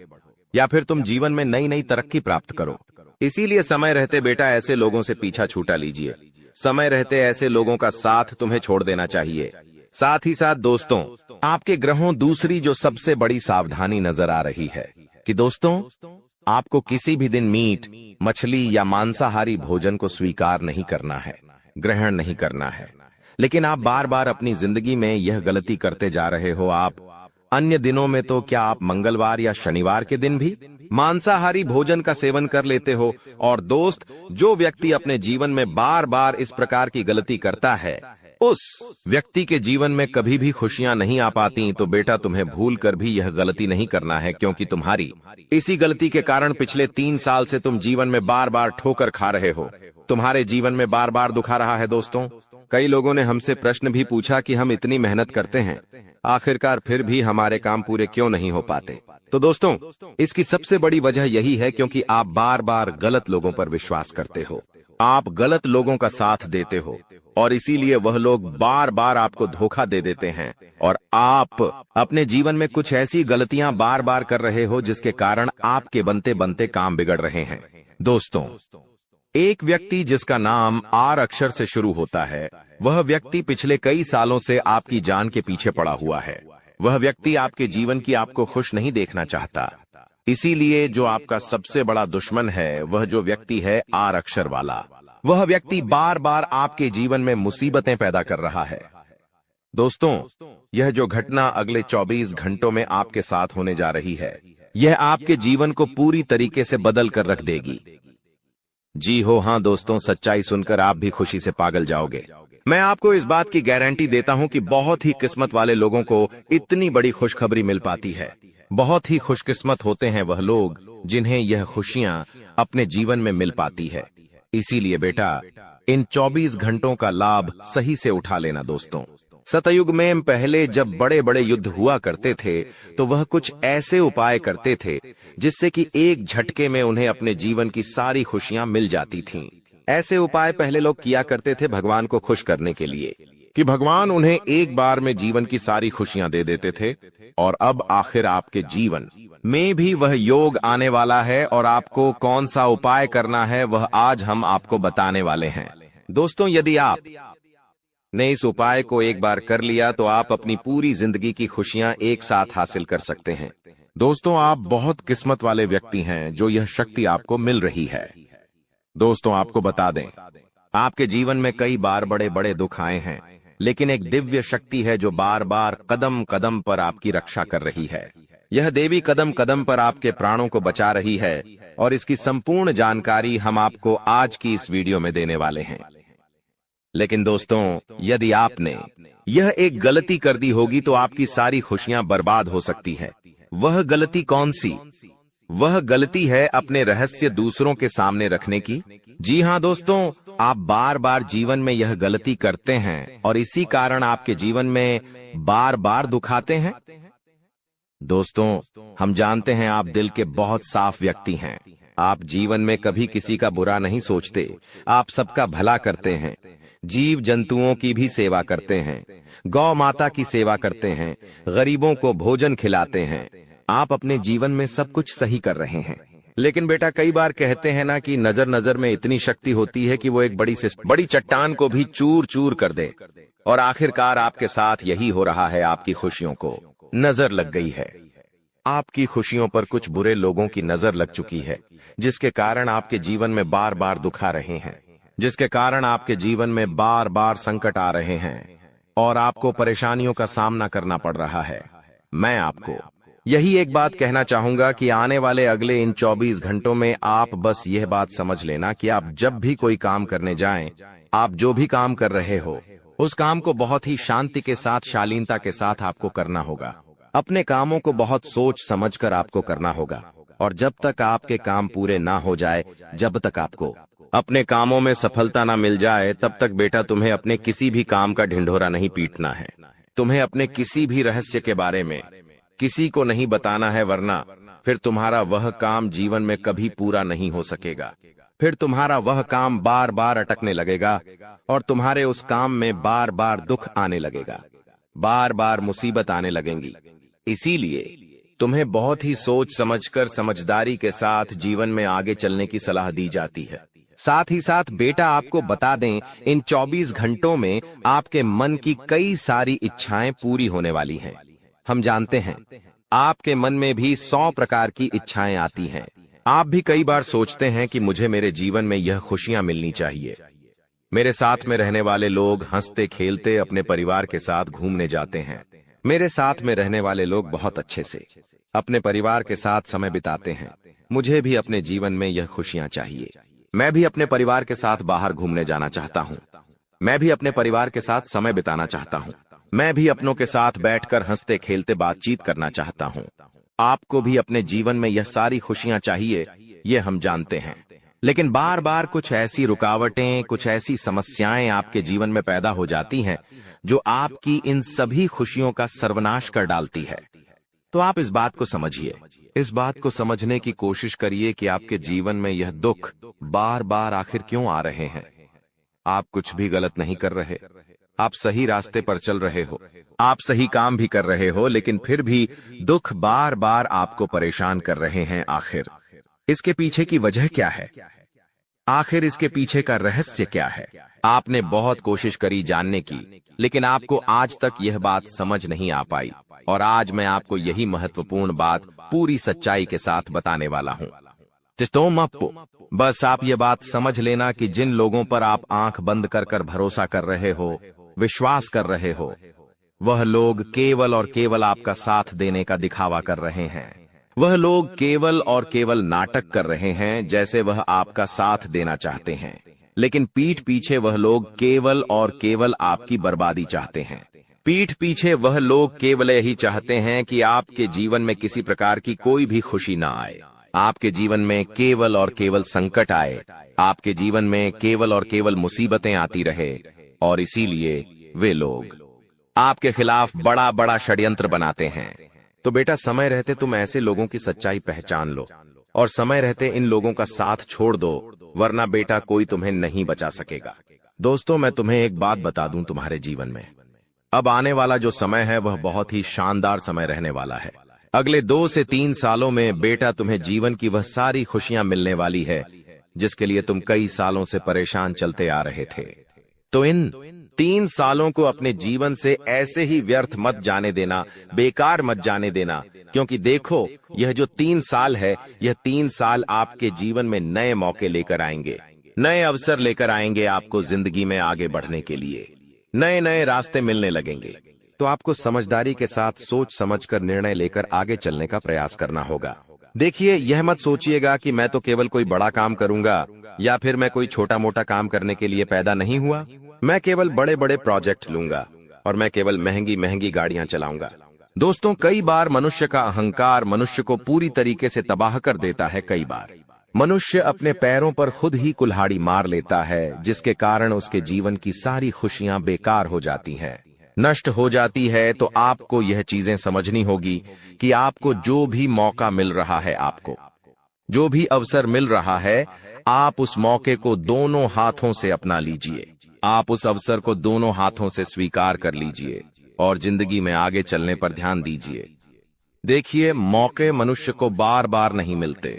या फिर तुम जीवन में नई नई तरक्की प्राप्त करो। इसीलिए समय रहते बेटा ऐसे लोगों से पीछा छूटा लीजिए। समय रहते ऐसे लोगों का साथ तुम्हें छोड़ देना चाहिए। साथ ही साथ दोस्तों, आपके ग्रहों दूसरी जो सबसे बड़ी सावधानी नजर आ रही है कि दोस्तों, आपको किसी भी दिन मीट, मछली या मांसाहारी भोजन को स्वीकार नहीं करना है, ग्रहण नहीं करना है। लेकिन आप बार बार अपनी जिंदगी में यह गलती करते जा रहे हो। आप अन्य दिनों में तो क्या आप मंगलवार या शनिवार के दिन भी मांसाहारी भोजन का सेवन कर लेते हो। और दोस्त, जो व्यक्ति अपने जीवन में बार बार इस प्रकार की गलती करता है, उस व्यक्ति के जीवन में कभी भी खुशियां नहीं आ पाती। तो बेटा, तुम्हें भूल कर भी यह गलती नहीं करना है, क्योंकि तुम्हारी इसी गलती के कारण पिछले 3 साल से तुम जीवन में बार बार ठोकर खा रहे हो, तुम्हारे जीवन में बार बार दुखा रहा है। दोस्तों, कई लोगों ने हमसे प्रश्न भी पूछा कि हम इतनी मेहनत करते हैं, आखिरकार फिर भी हमारे काम पूरे क्यों नहीं हो पाते। तो दोस्तों, इसकी सबसे बड़ी वजह यही है क्योंकि आप बार बार गलत लोगों पर विश्वास करते हो, आप गलत लोगों का साथ देते हो, और इसीलिए वह लोग बार बार आपको धोखा दे देते हैं। और आप अपने जीवन में कुछ ऐसी गलतियां बार बार कर रहे हो जिसके कारण आपके बनते बनते काम बिगड़ रहे हैं। दोस्तों, एक व्यक्ति जिसका नाम आर अक्षर से शुरू होता है, वह व्यक्ति पिछले कई सालों से आपकी जान के पीछे पड़ा हुआ है। वह व्यक्ति आपके जीवन की आपको खुश नहीं देखना चाहता। इसीलिए जो आपका सबसे बड़ा दुश्मन है, वह जो व्यक्ति है आर अक्षर वाला, वह व्यक्ति बार बार आपके जीवन में मुसीबतें पैदा कर रहा है। दोस्तों, यह जो घटना अगले 24 घंटों में आपके साथ होने जा रही है, यह आपके जीवन को पूरी तरीके से बदल कर रख देगी। जी हो हाँ दोस्तों, सच्चाई सुनकर आप भी खुशी से पागल जाओगे। मैं आपको इस बात की गारंटी देता हूं कि बहुत ही किस्मत वाले लोगों को इतनी बड़ी खुशखबरी मिल पाती है। बहुत ही खुशकिस्मत होते हैं वह लोग जिन्हें यह खुशियां अपने जीवन में मिल पाती है। इसीलिए बेटा, इन 24 घंटों का लाभ सही से उठा लेना। दोस्तों, सतयुग में पहले जब बड़े बड़े युद्ध हुआ करते थे, तो वह कुछ ऐसे उपाय करते थे जिससे कि एक झटके में उन्हें अपने जीवन की सारी खुशियां मिल जाती थीं। ऐसे उपाय पहले लोग किया करते थे भगवान को खुश करने के लिए, कि भगवान उन्हें एक बार में जीवन की सारी खुशियां दे देते थे। और अब आखिर आपके जीवन में भी वह योग आने वाला है, और आपको कौन सा उपाय करना है वह आज हम आपको बताने वाले हैं। दोस्तों, यदि आप ने इस उपाय को एक बार कर लिया तो आप अपनी पूरी जिंदगी की खुशियां एक साथ हासिल कर सकते हैं। दोस्तों, आप बहुत किस्मत वाले व्यक्ति हैं जो यह शक्ति आपको मिल रही है। दोस्तों, आपको बता दें, आपके जीवन में कई बार बड़े बड़े दुख आए हैं, लेकिन एक दिव्य शक्ति है जो बार बार कदम कदम पर आपकी रक्षा कर रही है। यह देवी कदम कदम पर आपके प्राणों को बचा रही है, और इसकी संपूर्ण जानकारी हम आपको आज की इस वीडियो में देने वाले हैं। लेकिन दोस्तों, यदि आपने यह एक गलती कर दी होगी तो आपकी सारी खुशियां बर्बाद हो सकती है। वह गलती कौन सी? वह गलती है अपने रहस्य दूसरों के सामने रखने की। जी हां दोस्तों, आप बार बार जीवन में यह गलती करते हैं और इसी कारण आपके जीवन में बार बार दुख आते हैं। दोस्तों, हम जानते हैं आप दिल के बहुत साफ व्यक्ति हैं। आप जीवन में कभी किसी का बुरा नहीं सोचते, आप सबका भला करते हैं, जीव जंतुओं की भी सेवा करते हैं, गौ माता की सेवा करते हैं, गरीबों को भोजन खिलाते हैं। आप अपने जीवन में सब कुछ सही कर रहे हैं। लेकिन बेटा, कई बार कहते हैं ना कि नजर नजर में इतनी शक्ति होती है कि वो एक बड़ी चट्टान को भी चूर चूर कर दे। और आखिरकार आपके साथ यही हो रहा है। आपकी खुशियों को नजर लग गई है। आपकी खुशियों पर कुछ बुरे लोगों की नजर लग चुकी है, जिसके कारण आपके जीवन में बार बार दुख आ रहे हैं, जिसके कारण आपके जीवन में बार बार संकट आ रहे हैं और आपको परेशानियों का सामना करना पड़ रहा है। मैं आपको यही एक बात कहना चाहूंगा कि आने वाले अगले इन 24 घंटों में आप बस यह बात समझ लेना कि आप जब भी कोई काम करने जाएं, आप जो भी काम कर रहे हो, उस काम को बहुत ही शांति के साथ, शालीनता के साथ आपको करना होगा। अपने कामों को बहुत सोच समझकर आपको करना होगा और जब तक आपके काम पूरे ना हो जाए, जब तक आपको अपने कामों में सफलता ना मिल जाए, तब तक बेटा तुम्हें अपने किसी भी काम का ढिंढोरा नहीं पीटना है। तुम्हें अपने किसी भी रहस्य के बारे में किसी को नहीं बताना है, वरना फिर तुम्हारा वह काम जीवन में कभी पूरा नहीं हो सकेगा। फिर तुम्हारा वह काम बार बार अटकने लगेगा और तुम्हारे उस काम में बार बार दुख आने लगेगा, बार बार मुसीबत आने लगेंगी। इसीलिए तुम्हें बहुत ही सोच समझकर, समझदारी के साथ जीवन में आगे चलने की सलाह दी जाती है। साथ ही साथ बेटा आपको बता दें, इन 24 घंटों में आपके मन की कई सारी इच्छाएं पूरी होने वाली हैं। हम जानते हैं आपके मन में भी 100 प्रकार की इच्छाएं आती हैं। आप भी कई बार सोचते हैं कि मुझे मेरे जीवन में यह खुशियां मिलनी चाहिए। मेरे साथ में रहने वाले लोग हंसते खेलते अपने परिवार के साथ घूमने जाते हैं। मेरे साथ में रहने वाले लोग बहुत अच्छे से अपने परिवार के साथ समय बिताते हैं। मुझे भी अपने जीवन में यह खुशियां चाहिए। मैं भी अपने परिवार के साथ बाहर घूमने जाना चाहता हूं। मैं भी अपने परिवार के साथ समय बिताना चाहता हूं। मैं भी अपनों के साथ बैठकर हंसते खेलते बातचीत करना चाहता हूं। आपको भी अपने जीवन में यह सारी खुशियां चाहिए, ये हम जानते हैं। लेकिन बार बार कुछ ऐसी रुकावटें, कुछ ऐसी समस्याएं आपके जीवन में पैदा हो जाती हैं जो आपकी इन सभी खुशियों का सर्वनाश कर डालती है। तो आप इस बात को समझिए, इस बात को समझने की कोशिश करिए कि आपके जीवन में यह दुख बार बार आखिर क्यों आ रहे हैं। आप कुछ भी गलत नहीं कर रहे, आप सही रास्ते पर चल रहे हो, आप सही काम भी कर रहे हो, लेकिन फिर भी दुख बार बार आपको परेशान कर रहे हैं। आखिर इसके पीछे की वजह क्या है? आखिर इसके पीछे का रहस्य क्या है? आपने बहुत कोशिश करी जानने की, लेकिन आपको आज तक यह बात समझ नहीं आ पाई। और आज मैं आपको यही महत्वपूर्ण बात पूरी सच्चाई के साथ बताने वाला हूं। बस आप ये बात समझ लेना कि जिन लोगों पर आप आंख बंद कर कर भरोसा कर रहे हो, विश्वास कर रहे हो, वह लोग केवल और केवल आपका साथ देने का दिखावा कर रहे हैं। वह लोग केवल और केवल नाटक कर रहे हैं, जैसे वह आपका साथ देना चाहते हैं, लेकिन पीठ पीछे वह लोग केवल और केवल आपकी बर्बादी चाहते हैं। पीठ पीछे वह लोग केवल यही चाहते हैं कि आपके जीवन में किसी प्रकार की कोई भी खुशी ना आए, आपके जीवन में केवल और केवल संकट आए, आपके जीवन में केवल और केवल मुसीबतें आती रहे। और इसीलिए वे लोग आपके खिलाफ बड़ा बड़ा षड्यंत्र बनाते हैं। तो बेटा, समय रहते तुम ऐसे लोगों की सच्चाई पहचान लो और समय रहते इन लोगों का साथ छोड़ दो, वरना बेटा कोई तुम्हें नहीं बचा सकेगा। दोस्तों, मैं तुम्हें एक बात बता दूं, तुम्हारे जीवन में अब आने वाला जो समय है वह बहुत ही शानदार समय रहने वाला है। अगले 2 से 3 सालों में बेटा तुम्हें जीवन की वह सारी खुशियां मिलने वाली है जिसके लिए तुम कई सालों से परेशान चलते आ रहे थे। तो इन 3 सालों को अपने जीवन से ऐसे ही व्यर्थ मत जाने देना, बेकार मत जाने देना, क्योंकि देखो, यह जो 3 साल है, यह 3 साल आपके जीवन में नए मौके लेकर आएंगे, नए अवसर लेकर आएंगे आपको जिंदगी में आगे बढ़ने के लिए। नए नए रास्ते मिलने लगेंगे। तो आपको समझदारी के साथ सोच समझकर निर्णय लेकर आगे चलने का प्रयास करना होगा। देखिए, यह मत सोचिएगा कि मैं तो केवल कोई बड़ा काम करूंगा या फिर मैं कोई छोटा मोटा काम करने के लिए पैदा नहीं हुआ। मैं केवल बड़े बड़े प्रोजेक्ट लूंगा और मैं केवल महंगी महंगी गाड़ियां चलाऊंगा। दोस्तों, कई बार मनुष्य का अहंकार मनुष्य को पूरी तरीके से तबाह कर देता है। कई बार मनुष्य अपने पैरों पर खुद ही कुल्हाड़ी मार लेता है, जिसके कारण उसके जीवन की सारी खुशियां बेकार हो जाती हैं, नष्ट हो जाती है। तो आपको यह चीजें समझनी होगी कि आपको जो भी मौका मिल रहा है, आपको जो भी अवसर मिल रहा है, आप उस मौके को दोनों हाथों से अपना लीजिए। आप उस अवसर को दोनों हाथों से स्वीकार कर लीजिए और जिंदगी में आगे चलने पर ध्यान दीजिए। देखिए, मौके मनुष्य को बार बार नहीं मिलते,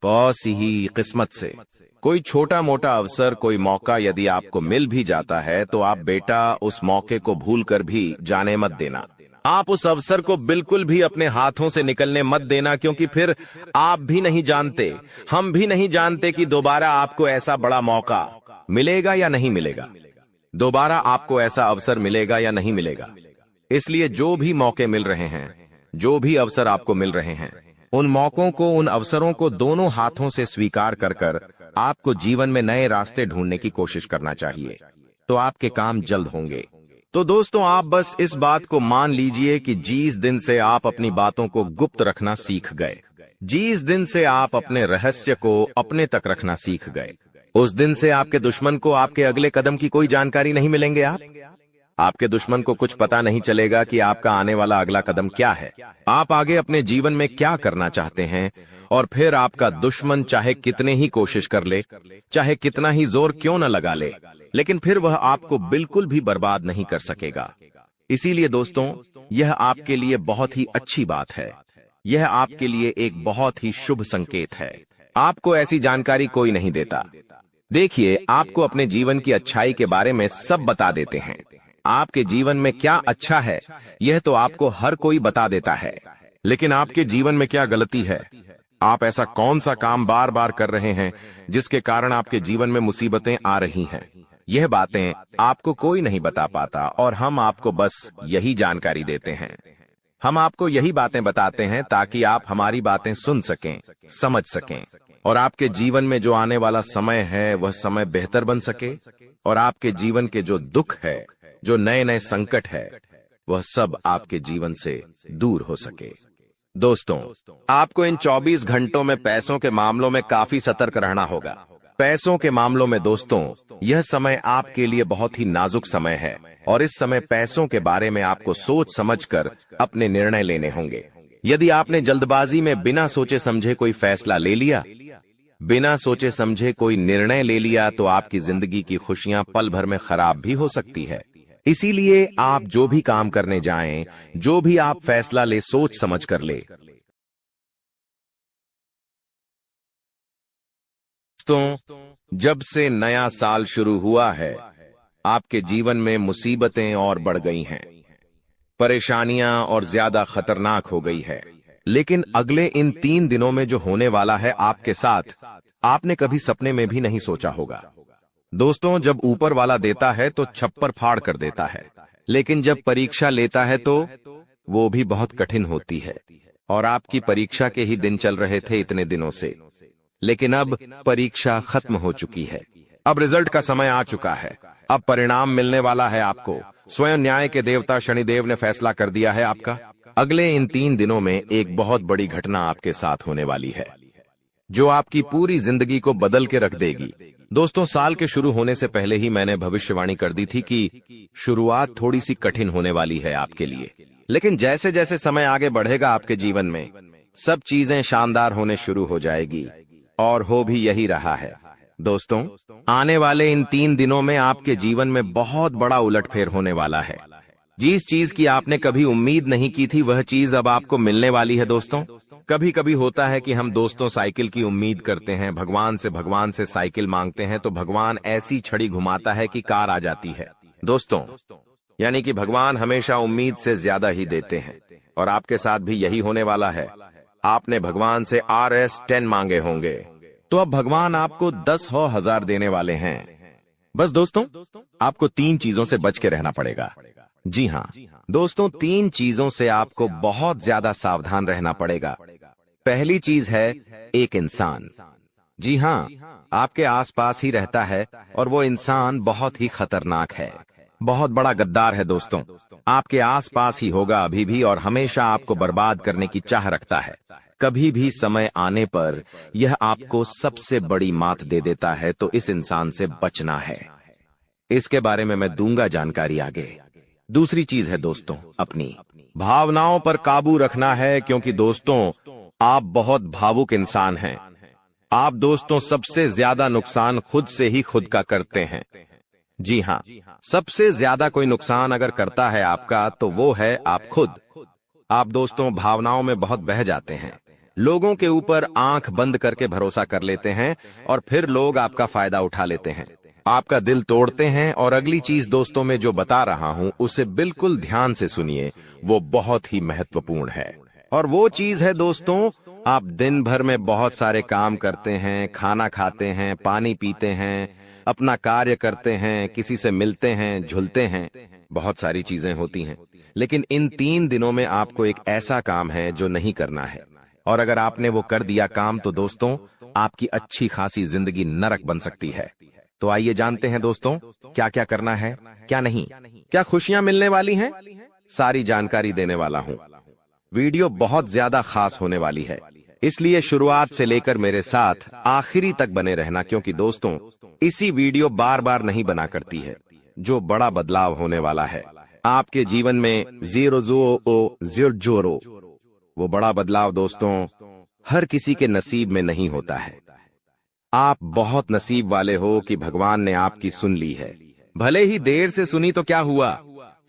बहुत सी ही किस्मत से कोई छोटा मोटा अवसर, कोई मौका यदि आपको मिल भी जाता है तो आप बेटा उस मौके को भूलकर भी जाने मत देना। आप उस अवसर को बिल्कुल भी अपने हाथों से निकलने मत देना, क्योंकि फिर आप भी नहीं जानते, हम भी नहीं जानते कि दोबारा आपको ऐसा बड़ा मौका मिलेगा या नहीं मिलेगा, दोबारा आपको ऐसा अवसर मिलेगा या नहीं मिलेगा। इसलिए जो भी मौके मिल रहे हैं, जो भी अवसर आपको मिल रहे हैं, उन मौकों को, उन अवसरों को दोनों हाथों से स्वीकार कर आपको जीवन में नए रास्ते ढूंढने की कोशिश करना चाहिए, तो आपके काम जल्द होंगे। तो दोस्तों, आप बस इस बात को मान लीजिए कि जिस दिन से आप अपनी बातों को गुप्त रखना सीख गए, जिस दिन से आप अपने रहस्य को अपने तक रखना सीख गए, उस दिन से आपके दुश्मन को आपके अगले कदम की कोई जानकारी नहीं मिलेंगे। आपके दुश्मन को कुछ पता नहीं चलेगा कि आपका आने वाला अगला कदम क्या है, आप आगे अपने जीवन में क्या करना चाहते हैं। और फिर आपका दुश्मन चाहे कितने ही कोशिश कर ले, चाहे कितना ही जोर क्यों न लगा ले, लेकिन फिर वह आपको बिल्कुल भी बर्बाद नहीं कर सकेगा। इसीलिए दोस्तों, यह आपके लिए बहुत ही अच्छी बात है, यह आपके लिए एक बहुत ही शुभ संकेत है। आपको ऐसी जानकारी कोई नहीं देता। देखिए, आपको अपने जीवन की अच्छाई के बारे में सब बता देते हैं। आपके जीवन में क्या अच्छा है यह तो आपको हर कोई बता देता है, लेकिन आपके जीवन में क्या गलती है, आप ऐसा कौन सा काम बार बार कर रहे हैं जिसके कारण आपके जीवन में मुसीबतें आ रही हैं, यह बातें आपको कोई नहीं बता पाता और हम आपको बस यही जानकारी देते हैं। हम आपको यही बातें बताते हैं ताकि आप हमारी बातें सुन सकें, समझ सकें, और आपके जीवन में जो आने वाला समय है वह समय बेहतर बन सके, और आपके जीवन के जो दुख है, जो नए नए संकट है, वह सब आपके जीवन से दूर हो सके। दोस्तों, आपको इन 24 घंटों में पैसों के मामलों में काफी सतर्क रहना होगा। पैसों के मामलों में दोस्तों, यह समय आपके लिए बहुत ही नाजुक समय है, और इस समय पैसों के बारे में आपको सोच समझकर अपने निर्णय लेने होंगे। यदि आपने जल्दबाजी में बिना सोचे समझे कोई फैसला ले लिया, बिना सोचे समझे कोई निर्णय ले लिया, तो आपकी जिंदगी की खुशियां पल भर में खराब भी हो सकती है। इसीलिए आप जो भी काम करने जाएं, जो भी आप फैसला ले, सोच समझ कर ले। तो जब से नया साल शुरू हुआ है, आपके जीवन में मुसीबतें और बढ़ गई हैं, परेशानियां और ज्यादा खतरनाक हो गई है। लेकिन अगले इन 3 दिनों में जो होने वाला है आपके साथ, आपने कभी सपने में भी नहीं सोचा होगा। दोस्तों, जब ऊपर वाला देता है तो छप्पर फाड़ कर देता है, लेकिन जब परीक्षा लेता है तो वो भी बहुत कठिन होती है। और आपकी परीक्षा के ही दिन चल रहे थे इतने दिनों से, लेकिन अब परीक्षा खत्म हो चुकी है। अब रिजल्ट का समय आ चुका है, अब परिणाम मिलने वाला है आपको। स्वयं न्याय के देवता शनिदेव ने फैसला कर दिया है आपका। अगले इन 3 दिनों में एक बहुत बड़ी घटना आपके साथ होने वाली है, जो आपकी पूरी जिंदगी को बदल के रख देगी। दोस्तों, साल के शुरू होने से पहले ही मैंने भविष्यवाणी कर दी थी कि शुरुआत थोड़ी सी कठिन होने वाली है आपके लिए, लेकिन जैसे जैसे समय आगे बढ़ेगा आपके जीवन में सब चीजें शानदार होने शुरू हो जाएगी, और हो भी यही रहा है। दोस्तों, आने वाले इन 3 दिनों में आपके जीवन में बहुत बड़ा उलटफेर होने वाला है। जिस चीज की आपने कभी उम्मीद नहीं की थी, वह चीज अब आपको मिलने वाली है। दोस्तों, कभी कभी होता है कि हम दोस्तों साइकिल की उम्मीद करते हैं, भगवान से साइकिल मांगते हैं, तो भगवान ऐसी छड़ी घुमाता है कि कार आ जाती है। दोस्तों, यानी कि भगवान हमेशा उम्मीद से ज्यादा ही देते हैं, और आपके साथ भी यही होने वाला है। आपने भगवान से RS10 मांगे होंगे, तो अब भगवान आपको 10,000 देने वाले हैं। बस दोस्तों, आपको 3 चीजों से बच के रहना पड़ेगा। जी हाँ दोस्तों, 3 चीजों से आपको बहुत ज्यादा सावधान रहना पड़ेगा। पहली चीज है एक इंसान। जी हाँ, आपके आसपास ही रहता है, और वो इंसान बहुत ही खतरनाक है, बहुत बड़ा गद्दार है। दोस्तों, आपके आसपास ही होगा अभी भी, और हमेशा आपको बर्बाद करने की चाह रखता है। कभी भी समय आने पर यह आपको सबसे बड़ी मात दे देता है, तो इस इंसान से बचना है। इसके बारे में मैं दूंगा जानकारी आगे। दूसरी चीज है दोस्तों, अपनी भावनाओं पर काबू रखना है, क्योंकि दोस्तों आप बहुत भावुक इंसान हैं। आप दोस्तों सबसे ज्यादा नुकसान खुद से ही खुद का करते हैं। जी हाँ, सबसे ज्यादा कोई नुकसान अगर करता है आपका, तो वो है आप खुद। आप दोस्तों भावनाओं में बहुत बह जाते हैं, लोगों के ऊपर आंख बंद करके भरोसा कर लेते हैं और फिर लोग आपका फायदा उठा लेते हैं, आपका दिल तोड़ते हैं। और अगली चीज दोस्तों मैं जो बता रहा हूं उसे बिल्कुल ध्यान से सुनिए, वो बहुत ही महत्वपूर्ण है। और वो चीज है दोस्तों, आप दिन भर में बहुत सारे काम करते हैं, खाना खाते हैं, पानी पीते हैं, अपना कार्य करते हैं, किसी से मिलते हैं, झुलते हैं, बहुत सारी चीजें होती हैं, लेकिन इन 3 दिनों में आपको एक ऐसा काम है जो नहीं करना है। और अगर आपने वो कर दिया काम तो दोस्तों आपकी अच्छी खासी जिंदगी नरक बन सकती है। तो आइए जानते हैं दोस्तों क्या क्या करना है, क्या नहीं, क्या खुशियां मिलने वाली हैं, सारी जानकारी देने वाला हूं। वीडियो बहुत ज्यादा खास होने वाली है, इसलिए शुरुआत से लेकर मेरे साथ आखिरी तक बने रहना, क्योंकि दोस्तों इसी वीडियो बार बार नहीं बना करती है। जो बड़ा बदलाव होने वाला है आपके जीवन में, जीरो, वो बड़ा बदलाव दोस्तों हर किसी के नसीब में नहीं होता है। आप बहुत नसीब वाले हो कि भगवान ने आपकी सुन ली है। भले ही देर से सुनी तो क्या हुआ,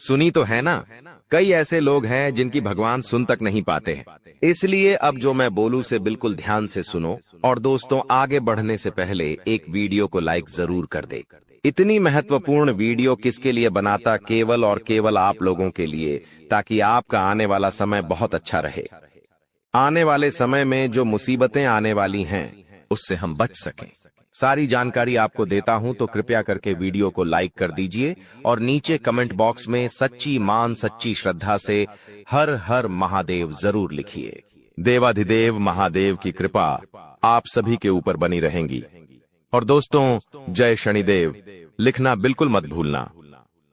सुनी तो है ना। कई ऐसे लोग हैं जिनकी भगवान सुन तक नहीं पाते हैं। इसलिए अब जो मैं बोलूं से बिल्कुल ध्यान से सुनो। और दोस्तों आगे बढ़ने से पहले एक वीडियो को लाइक जरूर कर दे। इतनी महत्वपूर्ण वीडियो किसके लिए बनाता, केवल और केवल आप लोगों के लिए, ताकि आपका आने वाला समय बहुत अच्छा रहे। आने वाले समय में जो मुसीबतें आने वाली हैं उससे हम बच सकें। सारी जानकारी आपको देता हूं, तो कृपया करके वीडियो को लाइक कर दीजिए और नीचे कमेंट बॉक्स में सच्ची मान सच्ची श्रद्धा से हर हर महादेव जरूर लिखिए। देवाधिदेव महादेव की कृपा आप सभी के ऊपर बनी रहेंगी। और दोस्तों जय शनिदेव लिखना बिल्कुल मत भूलना।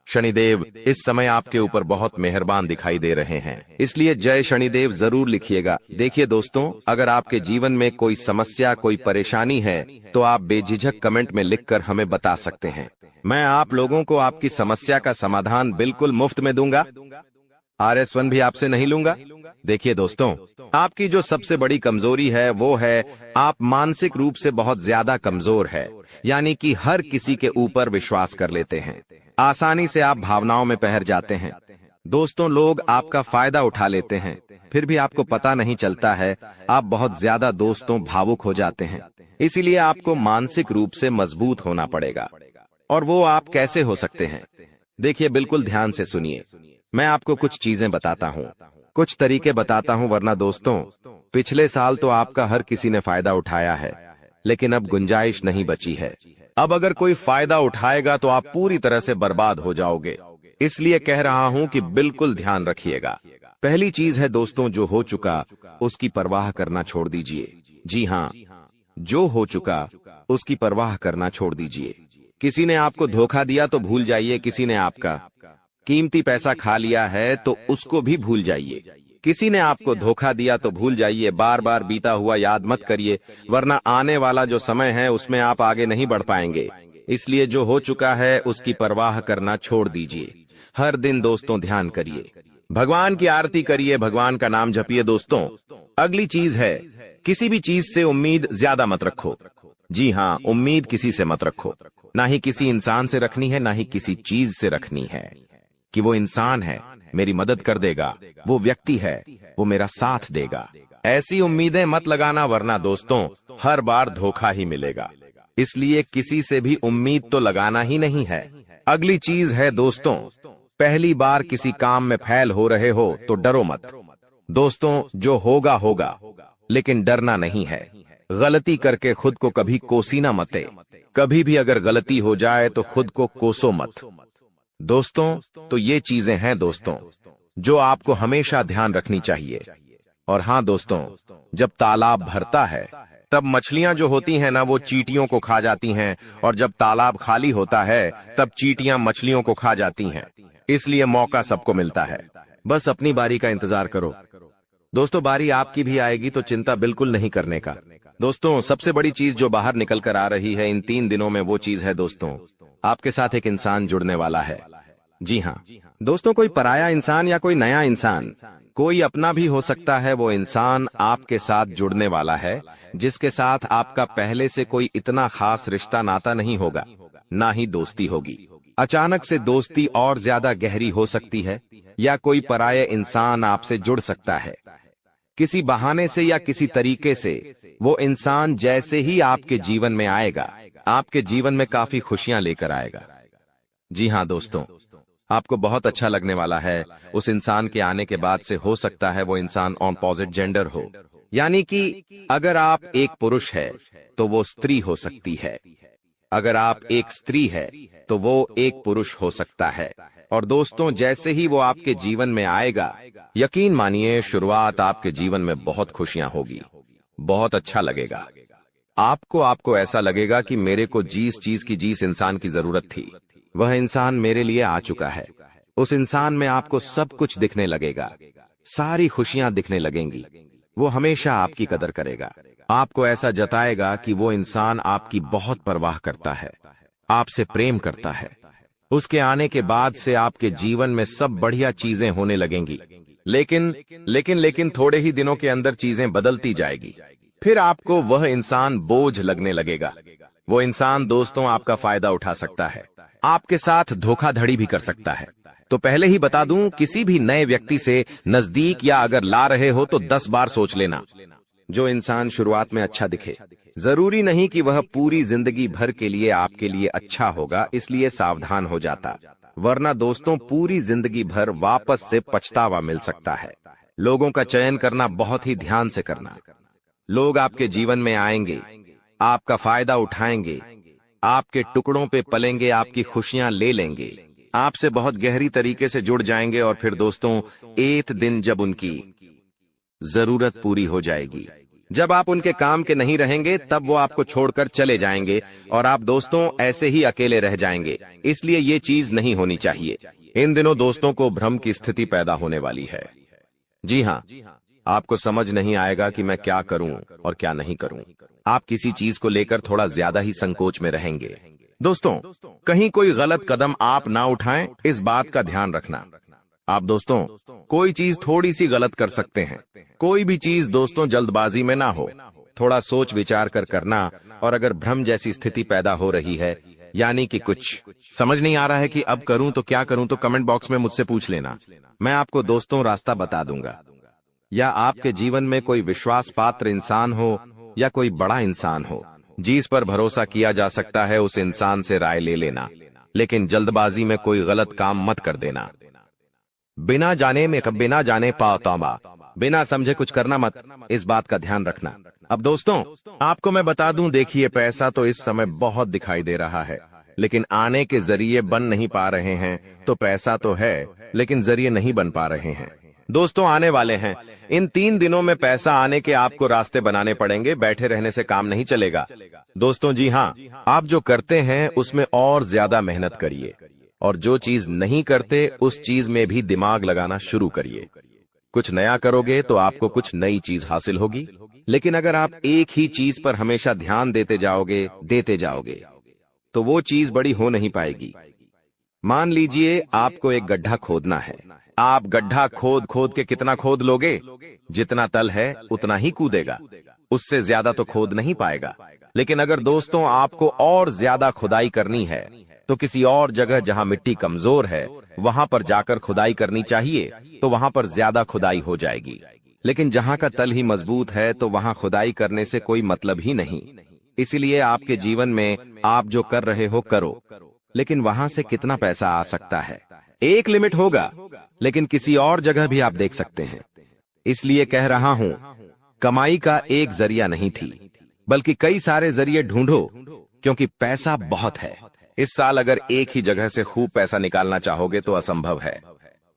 शनिदेव इस समय आपके ऊपर बहुत मेहरबान दिखाई दे रहे हैं, इसलिए जय शनिदेव जरूर लिखिएगा। देखिए दोस्तों, अगर आपके जीवन में कोई समस्या, कोई परेशानी है तो आप बेझिझक कमेंट में लिखकर हमें बता सकते हैं। मैं आप लोगों को आपकी समस्या का समाधान बिल्कुल मुफ्त में दूंगा। RS1 भी आपसे नहीं लूंगा। देखिए दोस्तों, आपकी जो सबसे बड़ी कमजोरी है वो है आप मानसिक रूप से बहुत ज्यादा कमजोर है, यानी कि हर किसी के ऊपर विश्वास कर लेते हैं। आसानी से आप भावनाओं में बहर जाते हैं। दोस्तों लोग आपका फायदा उठा लेते हैं, फिर भी आपको पता नहीं चलता है। आप बहुत ज्यादा दोस्तों भावुक हो जाते हैं, इसीलिए आपको मानसिक रूप से मजबूत होना पड़ेगा। और वो आप कैसे हो सकते हैं, देखिए बिल्कुल ध्यान से सुनिए। मैं आपको कुछ चीजें बताता हूँ, कुछ तरीके बताता हूँ, वरना दोस्तों पिछले साल तो आपका हर किसी ने फायदा उठाया है, लेकिन अब गुंजाइश नहीं बची है। अब अगर कोई फायदा उठाएगा तो आप पूरी तरह से बर्बाद हो जाओगे। इसलिए कह रहा हूं कि बिल्कुल ध्यान रखिएगा। पहली चीज है दोस्तों, जो हो चुका उसकी परवाह करना छोड़ दीजिए। जी हाँ, जो हो चुका उसकी परवाह करना छोड़ दीजिए। किसी ने आपको धोखा दिया तो भूल जाइए, किसी ने आपका कीमती पैसा खा लिया है तो उसको भी भूल जाइए। किसी ने आपको धोखा दिया तो भूल जाइए, बार बार बीता हुआ याद मत करिए, वरना आने वाला जो समय है उसमें आप आगे नहीं बढ़ पाएंगे। इसलिए जो हो चुका है उसकी परवाह करना छोड़ दीजिए। हर दिन दोस्तों ध्यान करिए, भगवान की आरती करिए, भगवान का नाम जपिए। दोस्तों अगली चीज है, किसी भी चीज से उम्मीद ज्यादा मत रखो। जी हाँ, उम्मीद किसी से मत रखो, ना ही किसी इंसान से रखनी है, ना ही किसी चीज से रखनी है कि वो इंसान है मेरी मदद कर देगा, वो व्यक्ति है वो मेरा साथ देगा। ऐसी उम्मीदें मत लगाना, वरना दोस्तों हर बार धोखा ही मिलेगा। इसलिए किसी से भी उम्मीद तो लगाना ही नहीं है। अगली चीज है दोस्तों, पहली बार किसी काम में फेल हो रहे हो तो डरो मत। दोस्तों जो होगा होगा, लेकिन डरना नहीं है। गलती करके खुद को कभी कोसीना मते। कभी भी अगर गलती हो जाए तो खुद को कोसो मत। दोस्तों तो ये चीजें हैं दोस्तों जो आपको हमेशा ध्यान रखनी चाहिए। और हाँ दोस्तों, जब तालाब भरता है तब मछलियां जो होती हैं ना वो चींटियों को खा जाती हैं, और जब तालाब खाली होता है तब चींटियां मछलियों को खा जाती हैं। इसलिए मौका सबको मिलता है, बस अपनी बारी का इंतजार करो। दोस्तों बारी आपकी भी आएगी, तो चिंता बिल्कुल नहीं करने का। दोस्तों सबसे बड़ी चीज जो बाहर निकल कर आ रही है इन 3 दिनों में, वो चीज है दोस्तों आपके साथ एक इंसान जुड़ने वाला है। जी हाँ दोस्तों, कोई पराया इंसान या कोई नया इंसान, कोई अपना भी हो सकता है। वो इंसान आपके साथ जुड़ने वाला है जिसके साथ आपका पहले से कोई इतना खास रिश्ता नाता नहीं होगा, ना ही दोस्ती होगी। अचानक से दोस्ती और ज्यादा गहरी हो सकती है, या कोई पराया इंसान आपसे जुड़ सकता है। किसी बहाने से या किसी तरीके से वो इंसान जैसे ही आपके जीवन में आएगा, आपके जीवन में काफी खुशियां लेकर आएगा। जी हाँ दोस्तों, आपको बहुत अच्छा लगने वाला है। उस इंसान के आने के बाद से हो सकता है वो इंसान ऑपोजिट जेंडर हो, यानी कि अगर आप एक पुरुष है तो वो स्त्री हो सकती है, अगर आप एक स्त्री है तो वो एक पुरुष हो सकता है। और दोस्तों, जैसे ही वो आपके जीवन में आएगा, यकीन मानिए शुरुआत आपके जीवन में बहुत खुशियां होगी, बहुत अच्छा लगेगा। आपको ऐसा लगेगा कि मेरे को जिस इंसान की जरूरत थी वह इंसान मेरे लिए आ चुका है। उस इंसान में आपको सब कुछ दिखने लगेगा, सारी खुशियां दिखने लगेंगी। वो हमेशा आपकी कदर करेगा, आपको ऐसा जताएगा कि वो इंसान आपकी बहुत परवाह करता है, आपसे प्रेम करता है। उसके आने के बाद से आपके जीवन में सब बढ़िया चीजें होने लगेंगी। लेकिन थोड़े ही दिनों के अंदर चीजें बदलती जाएगी। फिर आपको वह इंसान बोझ लगने लगेगा। वो इंसान दोस्तों आपका फायदा उठा सकता है, आपके साथ धोखाधड़ी भी कर सकता है। तो पहले ही बता दूं, किसी भी नए व्यक्ति से नजदीक या अगर ला रहे हो तो 10 बार सोच लेना। जो इंसान शुरुआत में अच्छा दिखे, जरूरी नहीं कि वह पूरी जिंदगी भर के लिए आपके लिए अच्छा होगा, इसलिए सावधान हो जाता, वरना दोस्तों पूरी जिंदगी भर वापस से पछतावा मिल सकता है। लोगों का चयन करना बहुत ही ध्यान से करना। लोग आपके जीवन में आएंगे, आपका फायदा उठाएंगे, आपके टुकड़ों पे पलेंगे, आपकी खुशियां ले लेंगे, आपसे बहुत गहरी तरीके से जुड़ जाएंगे। और फिर दोस्तों, एक दिन जब उनकी जरूरत पूरी हो जाएगी, जब आप उनके काम के नहीं रहेंगे, तब वो आपको छोड़कर चले जाएंगे और आप दोस्तों ऐसे ही अकेले रह जाएंगे। इसलिए ये चीज नहीं होनी चाहिए। इन दिनों दोस्तों को भ्रम की स्थिति पैदा होने वाली है। जी हाँ, आपको समझ नहीं आएगा कि मैं क्या करूं और क्या नहीं करूं। आप किसी चीज को लेकर थोड़ा ज्यादा ही संकोच में रहेंगे। दोस्तों, कहीं कोई गलत कदम आप ना उठाएं, इस बात का ध्यान रखना। आप दोस्तों कोई चीज थोड़ी सी गलत कर सकते हैं। कोई भी चीज दोस्तों जल्दबाजी में ना हो, थोड़ा सोच विचार कर करना। और अगर भ्रम जैसी स्थिति पैदा हो रही है, यानी कि कुछ समझ नहीं आ रहा है कि अब करूं तो क्या करूं, तो कमेंट बॉक्स में मुझसे पूछ लेना। मैं आपको दोस्तों रास्ता बता दूंगा। या आपके जीवन में कोई विश्वास पात्र इंसान हो या कोई बड़ा इंसान हो जिस पर भरोसा किया जा सकता है, उस इंसान से राय ले लेना। लेकिन जल्दबाजी में कोई गलत काम मत कर देना। बिना जाने पाताबा, बिना समझे कुछ करना मत, इस बात का ध्यान रखना। अब दोस्तों आपको मैं बता दूं, देखिए पैसा तो इस समय बहुत दिखाई दे रहा है, लेकिन आने के जरिए बन नहीं पा रहे हैं। तो पैसा तो है लेकिन जरिए नहीं बन पा रहे हैं। दोस्तों आने वाले हैं, इन 3 दिनों में पैसा आने के आपको रास्ते बनाने पड़ेंगे। बैठे रहने से काम नहीं चलेगा दोस्तों। जी हाँ, आप जो करते हैं उसमें और ज्यादा मेहनत करिए, और जो चीज नहीं करते उस चीज में भी दिमाग लगाना शुरू करिए। कुछ नया करोगे तो आपको कुछ नई चीज हासिल होगी। लेकिन अगर आप एक ही चीज पर हमेशा ध्यान देते जाओगे तो वो चीज बड़ी हो नहीं पाएगी। मान लीजिए आपको एक गड्ढा खोदना है। आप गड्ढा खोद के कितना खोद लोगे? जितना तल है उतना ही कूदेगा, उससे ज्यादा तो खोद नहीं पाएगा। लेकिन अगर दोस्तों आपको और ज्यादा खुदाई करनी है तो किसी और जगह जहां मिट्टी कमजोर है वहां पर जाकर खुदाई करनी चाहिए, तो वहां पर ज्यादा खुदाई हो जाएगी। लेकिन जहां का तल ही मजबूत है तो वहां खुदाई करने से कोई मतलब ही नहीं। इसीलिए आपके जीवन में आप जो कर रहे हो करो, लेकिन वहां से कितना पैसा आ सकता है, एक लिमिट होगा। लेकिन किसी और जगह भी आप देख सकते हैं। इसलिए कह रहा हूं, कमाई का एक जरिया नहीं थी, बल्कि कई सारे जरिए ढूंढो, क्योंकि पैसा बहुत है। इस साल अगर एक ही जगह से खूब पैसा निकालना चाहोगे तो असंभव है।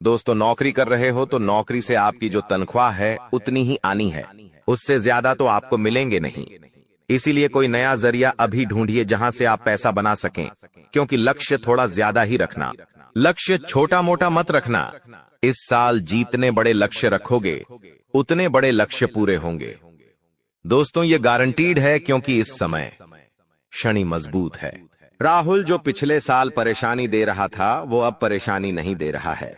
दोस्तों नौकरी कर रहे हो तो नौकरी से आपकी जो तनख्वाह है उतनी ही आनी है, उससे ज्यादा तो आपको मिलेंगे नहीं। इसीलिए कोई नया जरिया अभी ढूंढिए जहां से आप पैसा बना सकें, क्योंकि लक्ष्य थोड़ा ज्यादा ही रखना, लक्ष्य छोटा मोटा मत रखना। इस साल जितने बड़े लक्ष्य रखोगे उतने बड़े लक्ष्य पूरे होंगे। दोस्तों ये गारंटीड है, क्योंकि इस समय शनि मजबूत है। राहुल जो पिछले साल परेशानी दे रहा था वो अब परेशानी नहीं दे रहा है।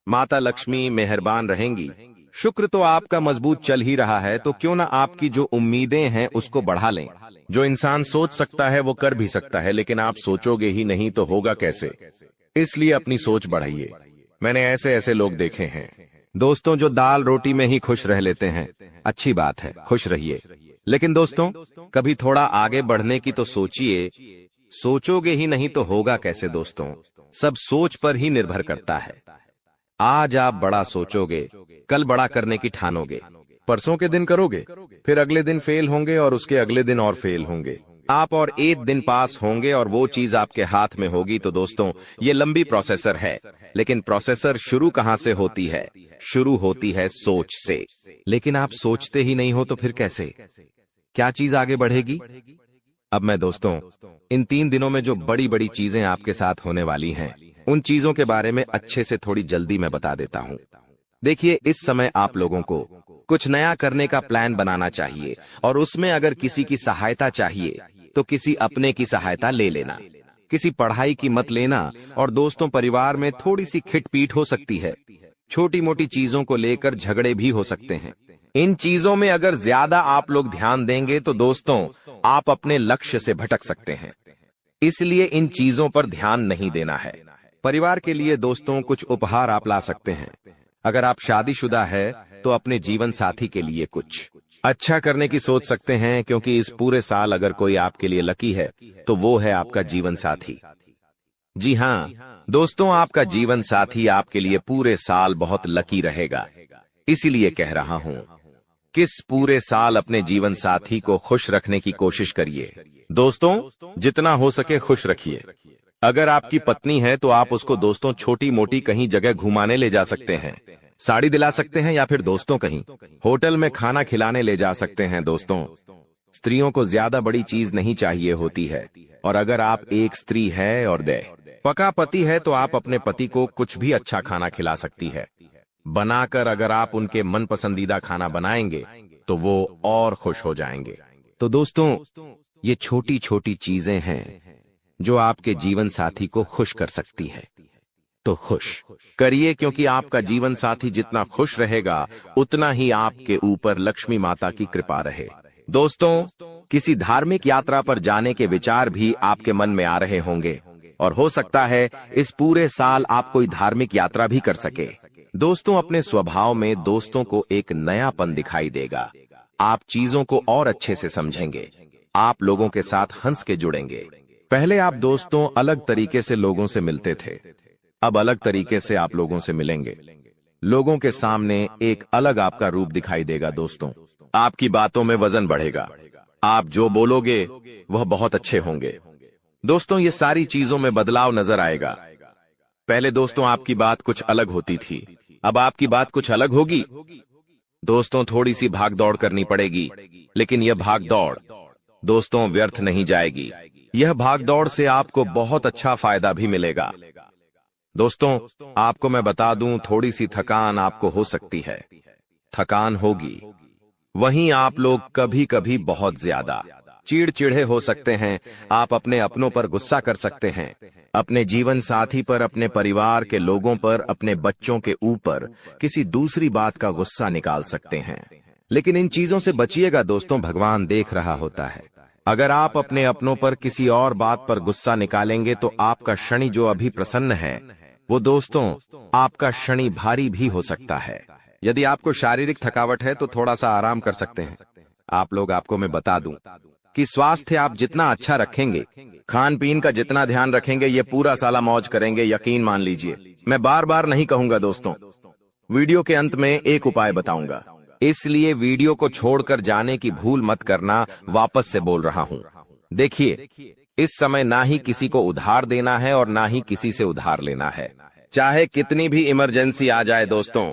माता लक्ष्मी मेहरबान रहेंगी। शुक्र तो आपका मजबूत चल ही रहा है, तो क्यों ना आपकी जो उम्मीदें हैं उसको बढ़ा लें। जो इंसान सोच सकता है वो कर भी सकता है, लेकिन आप सोचोगे ही नहीं तो होगा कैसे? इसलिए अपनी सोच बढ़ाइए। मैंने ऐसे ऐसे लोग देखे हैं दोस्तों, जो दाल रोटी में ही खुश रह लेते हैं, अच्छी बात है, खुश रहिए। लेकिन दोस्तों, कभी थोड़ा आगे बढ़ने की तो सोचिए। सोचोगे ही नहीं तो होगा कैसे दोस्तों? सब सोच पर ही निर्भर करता है। आज आप बड़ा सोचोगे, कल बड़ा करने की ठानोगे। परसों के दिन करोगे, फिर अगले दिन फेल होंगे और उसके अगले दिन और फेल होंगे। आप और एक दिन पास होंगे और वो चीज आपके हाथ में होगी। तो दोस्तों, ये लंबी प्रोसेसर है, लेकिन प्रोसेसर शुरू कहां से होती है? शुरू होती है सोच से। लेकिन आप सोचते ही नहीं हो तो फिर कैसे? क्या चीज आगे बढ़ेगी? अब मैं दोस्तों, इन 3 दिनों में जो बड़ी बड़ी चीजें आपके साथ होने वाली हैं, उन चीजों के बारे में अच्छे से थोड़ी जल्दी मैं बता देता हूं। देखिए, इस समय आप लोगों को कुछ नया करने का प्लान बनाना चाहिए, और उसमें अगर किसी की सहायता चाहिए तो किसी अपने की सहायता ले लेना। किसी पढ़ाई की मत लेना। और दोस्तों, परिवार में थोड़ी सी खिटपीट हो सकती है। छोटी मोटी चीजों को लेकर झगड़े भी हो सकते हैं। इन चीजों में अगर ज्यादा आप लोग ध्यान देंगे तो दोस्तों, आप अपने लक्ष्य से भटक सकते हैं। इसलिए इन चीजों पर ध्यान नहीं देना है। परिवार के लिए दोस्तों, कुछ उपहार आप ला सकते हैं। अगर आप शादीशुदा है तो अपने जीवन साथी के लिए कुछ अच्छा करने की सोच सकते हैं, क्योंकि इस पूरे साल अगर कोई आपके लिए लकी है तो वो है आपका जीवन साथी। जी हाँ दोस्तों, आपका जीवन साथी आपके लिए पूरे साल बहुत लकी रहेगा। इसीलिए कह रहा हूं, किस पूरे साल अपने जीवन साथी को खुश रखने की कोशिश करिए। दोस्तों, जितना हो सके खुश रखिए। अगर आपकी पत्नी है तो आप उसको दोस्तों छोटी मोटी कहीं जगह घुमाने ले जा सकते हैं, साड़ी दिला सकते हैं, या फिर दोस्तों कहीं होटल में खाना खिलाने ले जा सकते हैं। दोस्तों, स्त्रियों को ज्यादा बड़ी चीज नहीं चाहिए होती है। और अगर आप एक स्त्री है और पका पति है तो आप अपने पति को कुछ भी अच्छा खाना खिला सकती है बनाकर। अगर आप उनके मन पसंदीदा खाना बनाएंगे तो वो और खुश हो जाएंगे। तो दोस्तों, ये छोटी छोटी चीजें हैं जो आपके जीवन साथी को खुश कर सकती है। तो खुश करिए, क्योंकि आपका जीवन साथी जितना खुश रहेगा उतना ही आपके ऊपर लक्ष्मी माता की कृपा रहे। दोस्तों, किसी धार्मिक यात्रा पर जाने के विचार भी आपके मन में आ रहे होंगे, और हो सकता है इस पूरे साल आप कोई धार्मिक यात्रा भी कर सके। दोस्तों, अपने स्वभाव में दोस्तों को एक नयापन दिखाई देगा। आप चीजों को और अच्छे से समझेंगे। आप लोगों के साथ हंस के जुड़ेंगे। पहले आप दोस्तों अलग तरीके से लोगों से मिलते थे, अब अलग तरीके से आप लोगों से मिलेंगे। लोगों के सामने एक अलग आपका रूप दिखाई देगा। दोस्तों, आपकी बातों में वजन बढ़ेगा। आप जो बोलोगे वह बहुत अच्छे होंगे। दोस्तों, ये सारी चीजों में बदलाव नजर आएगा। पहले दोस्तों आपकी बात कुछ अलग होती थी, अब आपकी बात कुछ अलग होगी। दोस्तों, थोड़ी सी भाग दौड़ करनी पड़ेगी, लेकिन यह भाग दौड़ दोस्तों व्यर्थ नहीं जाएगी। यह भाग दौड़ से आपको बहुत अच्छा फायदा भी मिलेगा। दोस्तों, आपको मैं बता दूं, थोड़ी सी थकान आपको हो सकती है। थकान होगी। वहीं आप लोग कभी कभी बहुत ज्यादा चिड़चिड़े हो सकते हैं। आप अपने अपनों पर गुस्सा कर सकते हैं, अपने जीवन साथी पर, अपने परिवार के लोगों पर, अपने बच्चों के ऊपर किसी दूसरी बात का गुस्सा निकाल सकते हैं। लेकिन इन चीजों से बचिएगा दोस्तों, भगवान देख रहा होता है। अगर आप अपने अपनों पर किसी और बात पर गुस्सा निकालेंगे तो आपका शनि जो अभी प्रसन्न है, वो दोस्तों आपका शनि भारी भी हो सकता है। यदि आपको शारीरिक थकावट है तो थोड़ा सा आराम कर सकते हैं। आप लोग, आपको मैं बता दूं कि स्वास्थ्य आप जितना अच्छा रखेंगे, खान पीन का जितना ध्यान रखेंगे, ये पूरा साला मौज करेंगे, यकीन मान लीजिए। मैं बार बार नहीं कहूंगा दोस्तों, वीडियो के अंत में एक उपाय बताऊंगा, इसलिए वीडियो को छोड़कर जाने की भूल मत करना। वापस से बोल रहा हूं, देखिए, इस समय ना ही किसी को उधार देना है और ना ही किसी से उधार लेना है। चाहे कितनी भी इमरजेंसी आ जाए दोस्तों,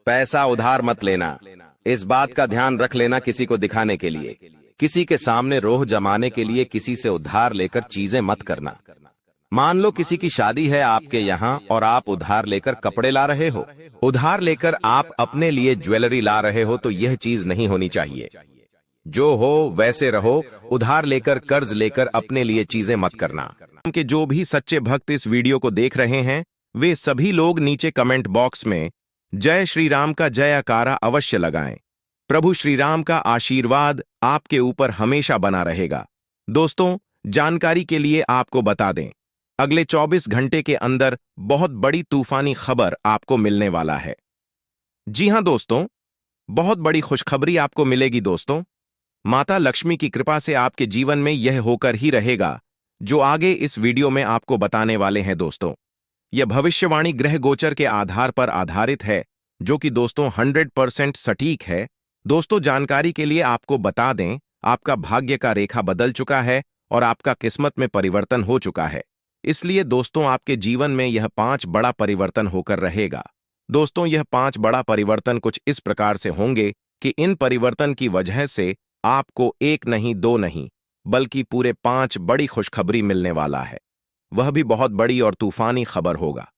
पैसा उधार मत लेना। इस बात का ध्यान रख लेना, किसी को दिखाने के लिए, किसी के सामने रोह जमाने के लिए किसी से उधार लेकर चीजें मत करना। मान लो किसी की शादी है आपके यहाँ और आप उधार लेकर कपड़े ला रहे हो, उधार लेकर आप अपने लिए ज्वेलरी ला रहे हो, तो यह चीज नहीं होनी चाहिए। जो हो वैसे रहो। उधार लेकर, कर्ज लेकर अपने लिए चीजें मत करना। कि जो भी सच्चे भक्त इस वीडियो को देख रहे हैं, वे सभी लोग नीचे कमेंट बॉक्स में जय श्री राम का जयकारा अवश्य लगाएं। प्रभु श्री राम का आशीर्वाद आपके ऊपर हमेशा बना रहेगा। दोस्तों, जानकारी के लिए आपको बता दें, अगले 24 घंटे के अंदर बहुत बड़ी तूफानी खबर आपको मिलने वाला है। जी हाँ दोस्तों, बहुत बड़ी खुशखबरी आपको मिलेगी दोस्तों। माता लक्ष्मी की कृपा से आपके जीवन में यह होकर ही रहेगा जो आगे इस वीडियो में आपको बताने वाले हैं दोस्तों। यह भविष्यवाणी ग्रह गोचर के आधार पर आधारित है, जो कि दोस्तों 100% सटीक है। दोस्तों, जानकारी के लिए आपको बता दें, आपका भाग्य का रेखा बदल चुका है और आपका किस्मत में परिवर्तन हो चुका है। इसलिए दोस्तों, आपके जीवन में यह 5 बड़ा परिवर्तन होकर रहेगा। दोस्तों, यह 5 बड़ा परिवर्तन कुछ इस प्रकार से होंगे कि इन परिवर्तन की वजह से आपको एक नहीं, दो नहीं, बल्कि पूरे 5 बड़ी खुशखबरी मिलने वाला है। वह भी बहुत बड़ी और तूफानी खबर होगा।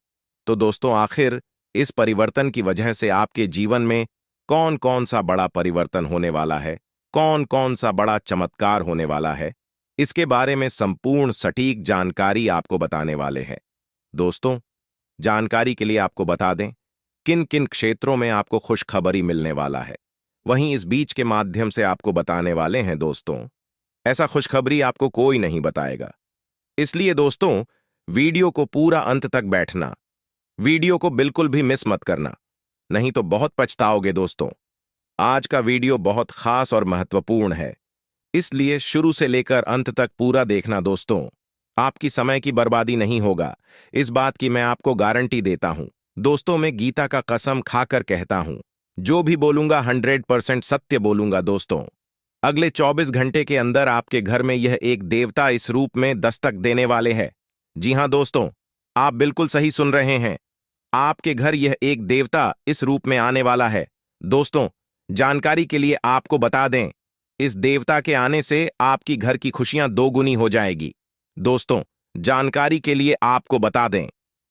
तो दोस्तों, आखिर इस परिवर्तन की वजह से आपके जीवन में कौन कौन सा बड़ा परिवर्तन होने वाला है, कौन कौन सा बड़ा चमत्कार होने वाला है, इसके बारे में संपूर्ण सटीक जानकारी आपको बताने वाले हैं। दोस्तों, जानकारी के लिए आपको बता दें किन किन क्षेत्रों में आपको खुशखबरी मिलने वाला है, वहीं इस बीच के माध्यम से आपको बताने वाले हैं दोस्तों। ऐसा खुशखबरी आपको कोई नहीं बताएगा। इसलिए दोस्तों, वीडियो को पूरा अंत तक बैठना, वीडियो को बिल्कुल भी मिस मत करना, नहीं तो बहुत पछताओगे दोस्तों। आज का वीडियो बहुत खास और महत्वपूर्ण है, इसलिए शुरू से लेकर अंत तक पूरा देखना दोस्तों। आपकी समय की बर्बादी नहीं होगा, इस बात की मैं आपको गारंटी देता हूं। दोस्तों, मैं गीता का कसम खाकर कहता हूं, जो भी बोलूंगा 100% सत्य बोलूंगा दोस्तों। अगले 24 घंटे के अंदर आपके घर में यह एक देवता इस रूप में दस्तक देने वाले हैं। जी हां दोस्तों, आप बिल्कुल सही सुन रहे हैं। आपके घर यह एक देवता इस रूप में आने वाला है। दोस्तों, जानकारी के लिए आपको बता दें, इस देवता के आने से आपकी घर की खुशियां दोगुनी हो जाएगी। दोस्तों, जानकारी के लिए आपको बता दें,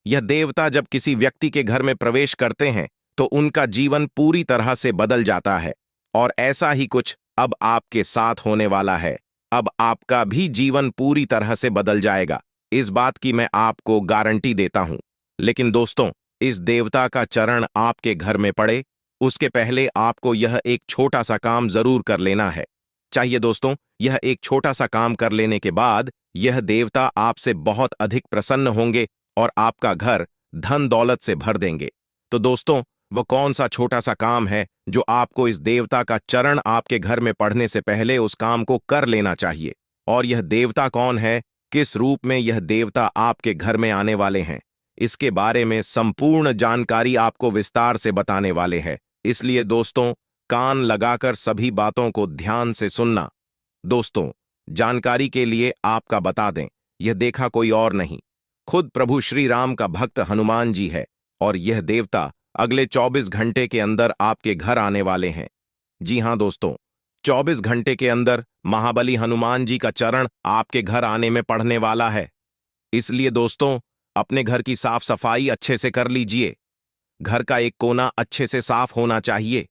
यह देवता जब किसी व्यक्ति के घर में प्रवेश करते हैं तो उनका जीवन पूरी तरह से बदल जाता है। और ऐसा ही कुछ अब आपके साथ होने वाला है। अब आपका भी जीवन पूरी तरह से बदल जाएगा, इस बात की मैं आपको गारंटी देता हूं। लेकिन दोस्तों, इस देवता का चरण आपके घर में पड़े उसके पहले आपको यह एक छोटा सा काम जरूर कर लेना है। चाहिए दोस्तों, यह एक छोटा सा काम कर लेने के बाद यह देवता आपसे बहुत अधिक प्रसन्न होंगे और आपका घर धन दौलत से भर देंगे। तो दोस्तों, वह कौन सा छोटा सा काम है जो आपको इस देवता का चरण आपके घर में पढ़ने से पहले उस काम को कर लेना चाहिए? और यह देवता कौन है, किस रूप में यह देवता आपके घर में आने वाले हैं, इसके बारे में संपूर्ण जानकारी आपको विस्तार से बताने वाले हैं। इसलिए दोस्तों, कान लगाकर सभी बातों को ध्यान से सुनना। दोस्तों, जानकारी के लिए आपका बता दें, यह देखा कोई और नहीं, खुद प्रभु श्री राम का भक्त हनुमान जी है। और यह देवता अगले 24 घंटे के अंदर आपके घर आने वाले हैं। जी हां दोस्तों, 24 घंटे के अंदर महाबली हनुमान जी का चरण आपके घर आने में पड़ने वाला है। इसलिए दोस्तों, अपने घर की साफ सफाई अच्छे से कर लीजिए। घर का एक कोना अच्छे से साफ होना चाहिए।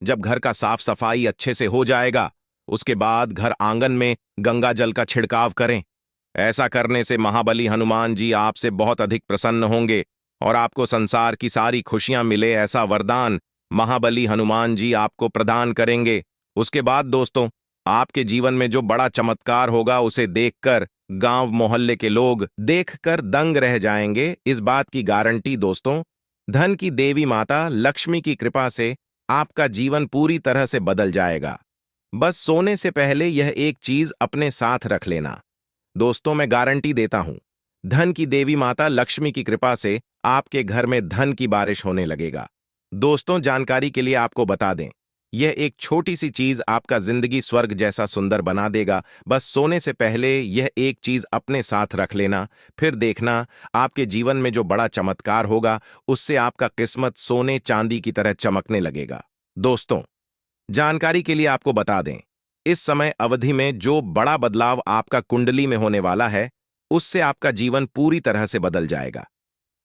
जब घर का साफ सफाई अच्छे से हो जाएगा, उसके बाद घर आंगन में गंगा जल का छिड़काव करें। ऐसा करने से महाबली हनुमान जी आपसे बहुत अधिक प्रसन्न होंगे और आपको संसार की सारी खुशियां मिले, ऐसा वरदान महाबली हनुमान जी आपको प्रदान करेंगे। उसके बाद दोस्तों, आपके जीवन में जो बड़ा चमत्कार होगा उसे देखकर गांव मोहल्ले के लोग देखकर दंग रह जाएंगे, इस बात की गारंटी दोस्तों। धन की देवी माता लक्ष्मी की कृपा से आपका जीवन पूरी तरह से बदल जाएगा। बस सोने से पहले यह एक चीज अपने साथ रख लेना। दोस्तों, मैं गारंटी देता हूं, धन की देवी माता लक्ष्मी की कृपा से आपके घर में धन की बारिश होने लगेगा। दोस्तों, जानकारी के लिए आपको बता दें, यह एक छोटी सी चीज आपका जिंदगी स्वर्ग जैसा सुंदर बना देगा। बस सोने से पहले यह एक चीज अपने साथ रख लेना, फिर देखना आपके जीवन में जो बड़ा चमत्कार होगा उससे आपका किस्मत सोने चांदी की तरह चमकने लगेगा। दोस्तों, जानकारी के लिए आपको बता दें, इस समय अवधि में जो बड़ा बदलाव आपका कुंडली में होने वाला है उससे आपका जीवन पूरी तरह से बदल जाएगा।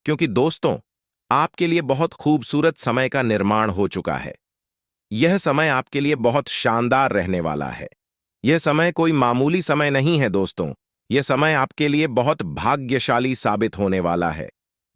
क्योंकि दोस्तों, आपके लिए बहुत खूबसूरत समय का निर्माण हो चुका है। यह समय आपके लिए बहुत शानदार रहने वाला है। यह समय कोई मामूली समय नहीं है दोस्तों, यह समय आपके लिए बहुत भाग्यशाली साबित होने वाला है।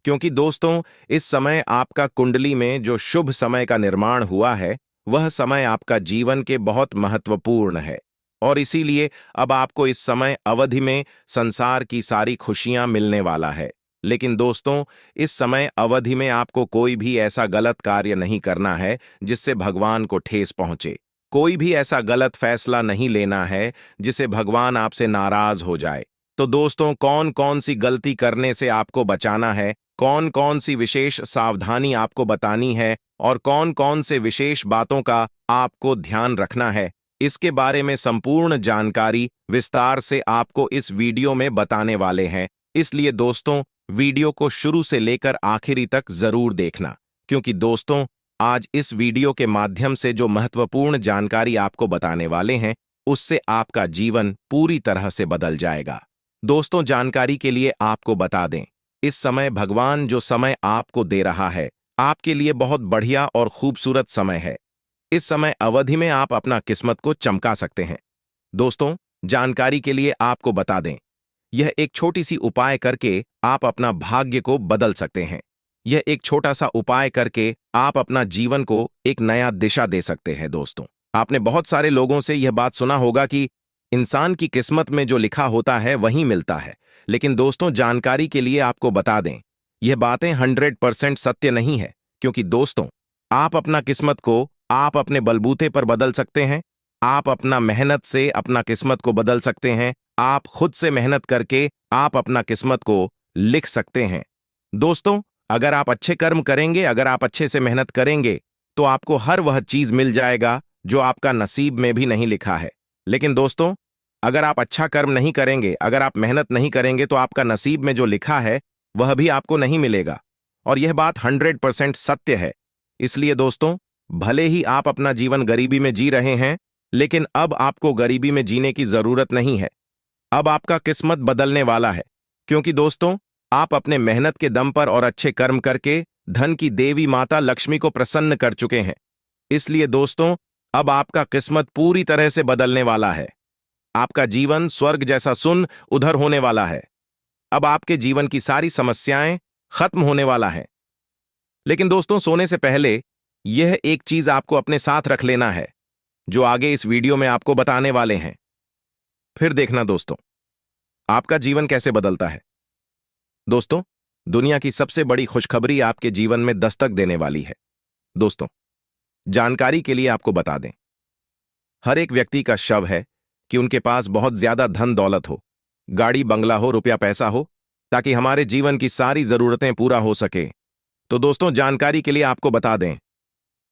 क्योंकि दोस्तों, इस समय आपका कुंडली में जो शुभ समय का निर्माण हुआ है वह समय आपका जीवन के बहुत महत्वपूर्ण है। और इसीलिए अब आपको इस समय अवधि में संसार की सारी खुशियां मिलने वाला है। लेकिन दोस्तों, इस समय अवधि में आपको कोई भी ऐसा गलत कार्य नहीं करना है जिससे भगवान को ठेस पहुंचे। कोई भी ऐसा गलत फैसला नहीं लेना है जिसे भगवान आपसे नाराज हो जाए। तो दोस्तों, कौन कौन सी गलती करने से आपको बचाना है, कौन कौन सी विशेष सावधानी आपको बतानी है और कौन कौन से विशेष बातों का आपको ध्यान रखना है, इसके बारे में संपूर्ण जानकारी विस्तार से आपको इस वीडियो में बताने वाले हैं। इसलिए दोस्तों, वीडियो को शुरू से लेकर आखिरी तक जरूर देखना, क्योंकि दोस्तों, आज इस वीडियो के माध्यम से जो महत्वपूर्ण जानकारी आपको बताने वाले हैं, उससे आपका जीवन पूरी तरह से बदल जाएगा। दोस्तों, जानकारी के लिए आपको बता दें, इस समय भगवान जो समय आपको दे रहा है, आपके लिए बहुत बढ़िया और खूबसूरत समय है। इस समय अवधि में आप अपना किस्मत को चमका सकते हैं। दोस्तों, जानकारी के लिए आपको बता दें, यह एक छोटी सी उपाय करके आप अपना भाग्य को बदल सकते हैं। यह एक छोटा सा उपाय करके आप अपना जीवन को एक नया दिशा दे सकते हैं। दोस्तों, आपने बहुत सारे लोगों से यह बात सुना होगा कि इंसान की किस्मत में जो लिखा होता है वही मिलता है। लेकिन दोस्तों, जानकारी के लिए आपको बता दें, यह बातें 100% सत्य नहीं है, क्योंकि दोस्तों, आप अपना किस्मत को आप अपने बलबूते पर बदल सकते हैं। आप अपना मेहनत से अपना किस्मत को बदल सकते हैं। आप खुद से मेहनत करके आप अपना किस्मत को लिख सकते हैं। दोस्तों, अगर आप अच्छे कर्म करेंगे, अगर आप अच्छे से मेहनत करेंगे, तो आपको हर वह चीज मिल जाएगा जो आपका नसीब में भी नहीं लिखा है। लेकिन दोस्तों, अगर आप अच्छा कर्म नहीं करेंगे, अगर आप मेहनत नहीं करेंगे, तो आपका नसीब में जो लिखा है वह भी आपको नहीं मिलेगा। और यह बात 100% सत्य है। इसलिए दोस्तों, भले ही आप अपना जीवन गरीबी में जी रहे हैं, लेकिन अब आपको गरीबी में जीने की जरूरत नहीं है। अब आपका किस्मत बदलने वाला है, क्योंकि दोस्तों, आप अपने मेहनत के दम पर और अच्छे कर्म करके धन की देवी माता लक्ष्मी को प्रसन्न कर चुके हैं। इसलिए दोस्तों, अब आपका किस्मत पूरी तरह से बदलने वाला है। आपका जीवन स्वर्ग जैसा सुन उधर होने वाला है। अब आपके जीवन की सारी समस्याएं खत्म होने वाला है। लेकिन दोस्तों, सोने से पहले यह एक चीज आपको अपने साथ रख लेना है, जो आगे इस वीडियो में आपको बताने वाले हैं। फिर देखना दोस्तों, आपका जीवन कैसे बदलता है। दोस्तों, दुनिया की सबसे बड़ी खुशखबरी आपके जीवन में दस्तक देने वाली है। दोस्तों, जानकारी के लिए आपको बता दें, हर एक व्यक्ति का शव है कि उनके पास बहुत ज्यादा धन दौलत हो, गाड़ी बंगला हो, रुपया पैसा हो, ताकि हमारे जीवन की सारी जरूरतें पूरा हो सके। तो दोस्तों, जानकारी के लिए आपको बता दें,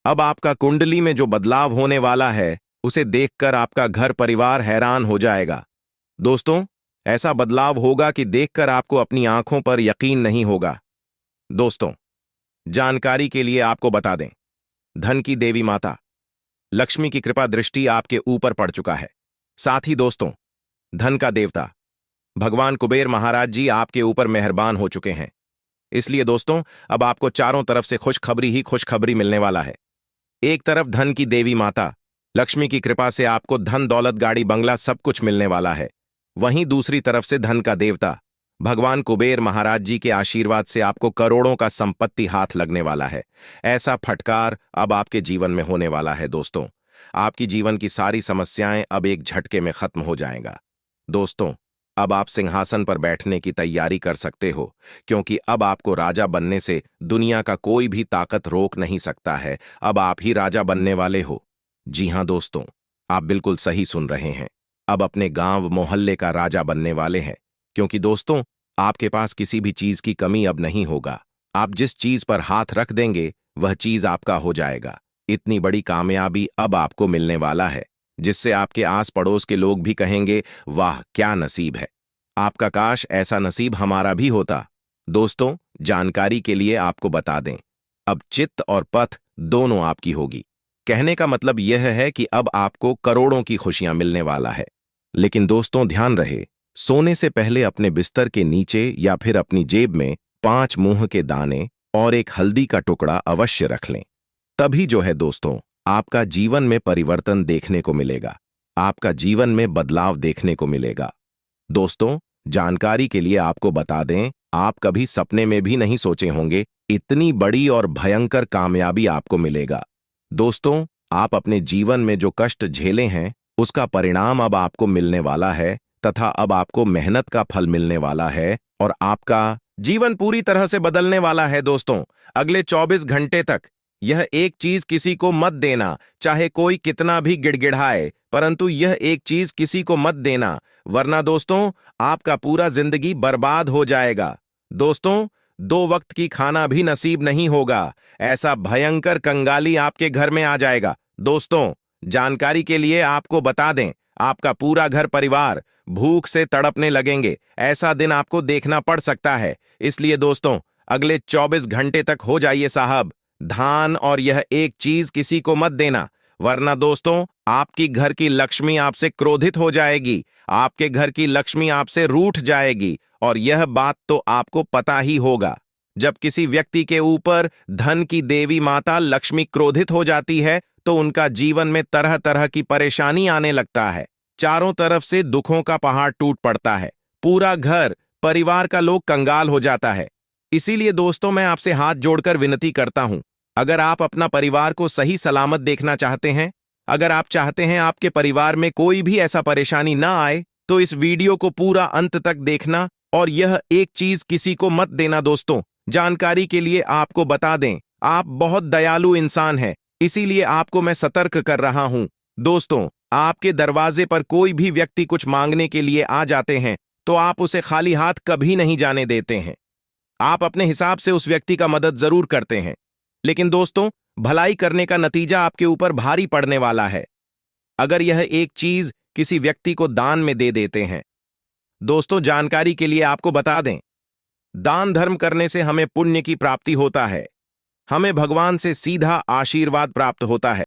अब आपका कुंडली में जो बदलाव होने वाला है, उसे देखकर आपका घर परिवार हैरान हो जाएगा। दोस्तों, ऐसा बदलाव होगा कि देखकर आपको अपनी आंखों पर यकीन नहीं होगा। दोस्तों, जानकारी के लिए आपको बता दें, धन की देवी माता लक्ष्मी की कृपा दृष्टि आपके ऊपर पड़ चुका है। साथ ही दोस्तों, धन का देवता भगवान कुबेर महाराज जी आपके ऊपर मेहरबान हो चुके हैं। इसलिए दोस्तों, अब आपको चारों तरफ से खुशखबरी ही खुशखबरी मिलने वाला है। एक तरफ धन की देवी माता लक्ष्मी की कृपा से आपको धन दौलत गाड़ी बंगला सब कुछ मिलने वाला है। वहीं दूसरी तरफ से धन का देवता भगवान कुबेर महाराज जी के आशीर्वाद से आपको करोड़ों का संपत्ति हाथ लगने वाला है। ऐसा फटकार अब आपके जीवन में होने वाला है। दोस्तों, आपकी जीवन की सारी समस्याएं अब एक झटके में खत्म हो जाएगा। दोस्तों, अब आप सिंहासन पर बैठने की तैयारी कर सकते हो, क्योंकि अब आपको राजा बनने से दुनिया का कोई भी ताकत रोक नहीं सकता है। अब आप ही राजा बनने वाले हो। जी हां दोस्तों, आप बिल्कुल सही सुन रहे हैं। अब अपने गांव मोहल्ले का राजा बनने वाले हैं, क्योंकि दोस्तों, आपके पास किसी भी चीज की कमी अब नहीं होगा। आप जिस चीज पर हाथ रख देंगे वह चीज आपका हो जाएगा। इतनी बड़ी कामयाबी अब आपको मिलने वाला है, जिससे आपके आस पड़ोस के लोग भी कहेंगे, वाह क्या नसीब है, आपका काश ऐसा नसीब हमारा भी होता। दोस्तों, जानकारी के लिए आपको बता दें, अब चित्त और पथ दोनों आपकी होगी। कहने का मतलब यह है कि अब आपको करोड़ों की खुशियां मिलने वाला है। लेकिन दोस्तों, ध्यान रहे, सोने से पहले अपने बिस्तर के नीचे या फिर अपनी जेब में 5 मूंग के दाने और एक हल्दी का टुकड़ा अवश्य रख लें। तभी जो है दोस्तों, आपका जीवन में परिवर्तन देखने को मिलेगा, आपका जीवन में बदलाव देखने को मिलेगा। दोस्तों, जानकारी के लिए आपको बता दें, आप कभी सपने में भी नहीं सोचे होंगे इतनी बड़ी और भयंकर कामयाबी आपको मिलेगा। दोस्तों, आप अपने जीवन में जो कष्ट झेले हैं उसका परिणाम अब आपको मिलने वाला है, तथा अब आपको मेहनत का फल मिलने वाला है और आपका जीवन पूरी तरह से बदलने वाला है दोस्तों। अगले 24 घंटे तक यह एक चीज किसी को मत देना, चाहे कोई कितना भी गिड़गिड़ाए, परंतु यह एक चीज किसी को मत देना, वरना दोस्तों आपका पूरा जिंदगी बर्बाद हो जाएगा। दोस्तों 2 वक्त की खाना भी नसीब नहीं होगा। ऐसा भयंकर कंगाली आपके घर में आ जाएगा। दोस्तों जानकारी के लिए आपको बता दें, आपका पूरा घर परिवार भूख से तड़पने लगेंगे। ऐसा दिन आपको देखना पड़ सकता है। इसलिए दोस्तों अगले 24 घंटे तक हो जाइए सावधान, और यह एक चीज किसी को मत देना, वरना दोस्तों आपकी घर की लक्ष्मी आपसे क्रोधित हो जाएगी, आपके घर की लक्ष्मी आपसे रूठ जाएगी। और यह बात तो आपको पता ही होगा, जब किसी व्यक्ति के ऊपर धन की देवी माता लक्ष्मी क्रोधित हो जाती है तो उनका जीवन में तरह तरह की परेशानी आने लगता है। चारों तरफ से दुखों का पहाड़ टूट पड़ता है, पूरा घर परिवार का लोग कंगाल हो जाता है। इसीलिए दोस्तों मैं आपसे हाथ जोड़कर विनती करता हूं, अगर आप अपना परिवार को सही सलामत देखना चाहते हैं, अगर आप चाहते हैं आपके परिवार में कोई भी ऐसा परेशानी ना आए, तो इस वीडियो को पूरा अंत तक देखना और यह एक चीज किसी को मत देना। दोस्तों जानकारी के लिए आपको बता दें, आप बहुत दयालु इंसान हैं, इसीलिए आपको मैं सतर्क कर रहा हूं। दोस्तों आपके दरवाजे पर कोई भी व्यक्ति कुछ मांगने के लिए आ जाते हैं तो आप उसे खाली हाथ कभी नहीं जाने देते हैं। आप अपने हिसाब से उस व्यक्ति का मदद जरूर करते हैं, लेकिन दोस्तों भलाई करने का नतीजा आपके ऊपर भारी पड़ने वाला है अगर यह एक चीज किसी व्यक्ति को दान में दे देते हैं। दोस्तों जानकारी के लिए आपको बता दें, दान धर्म करने से हमें पुण्य की प्राप्ति होता है, हमें भगवान से सीधा आशीर्वाद प्राप्त होता है।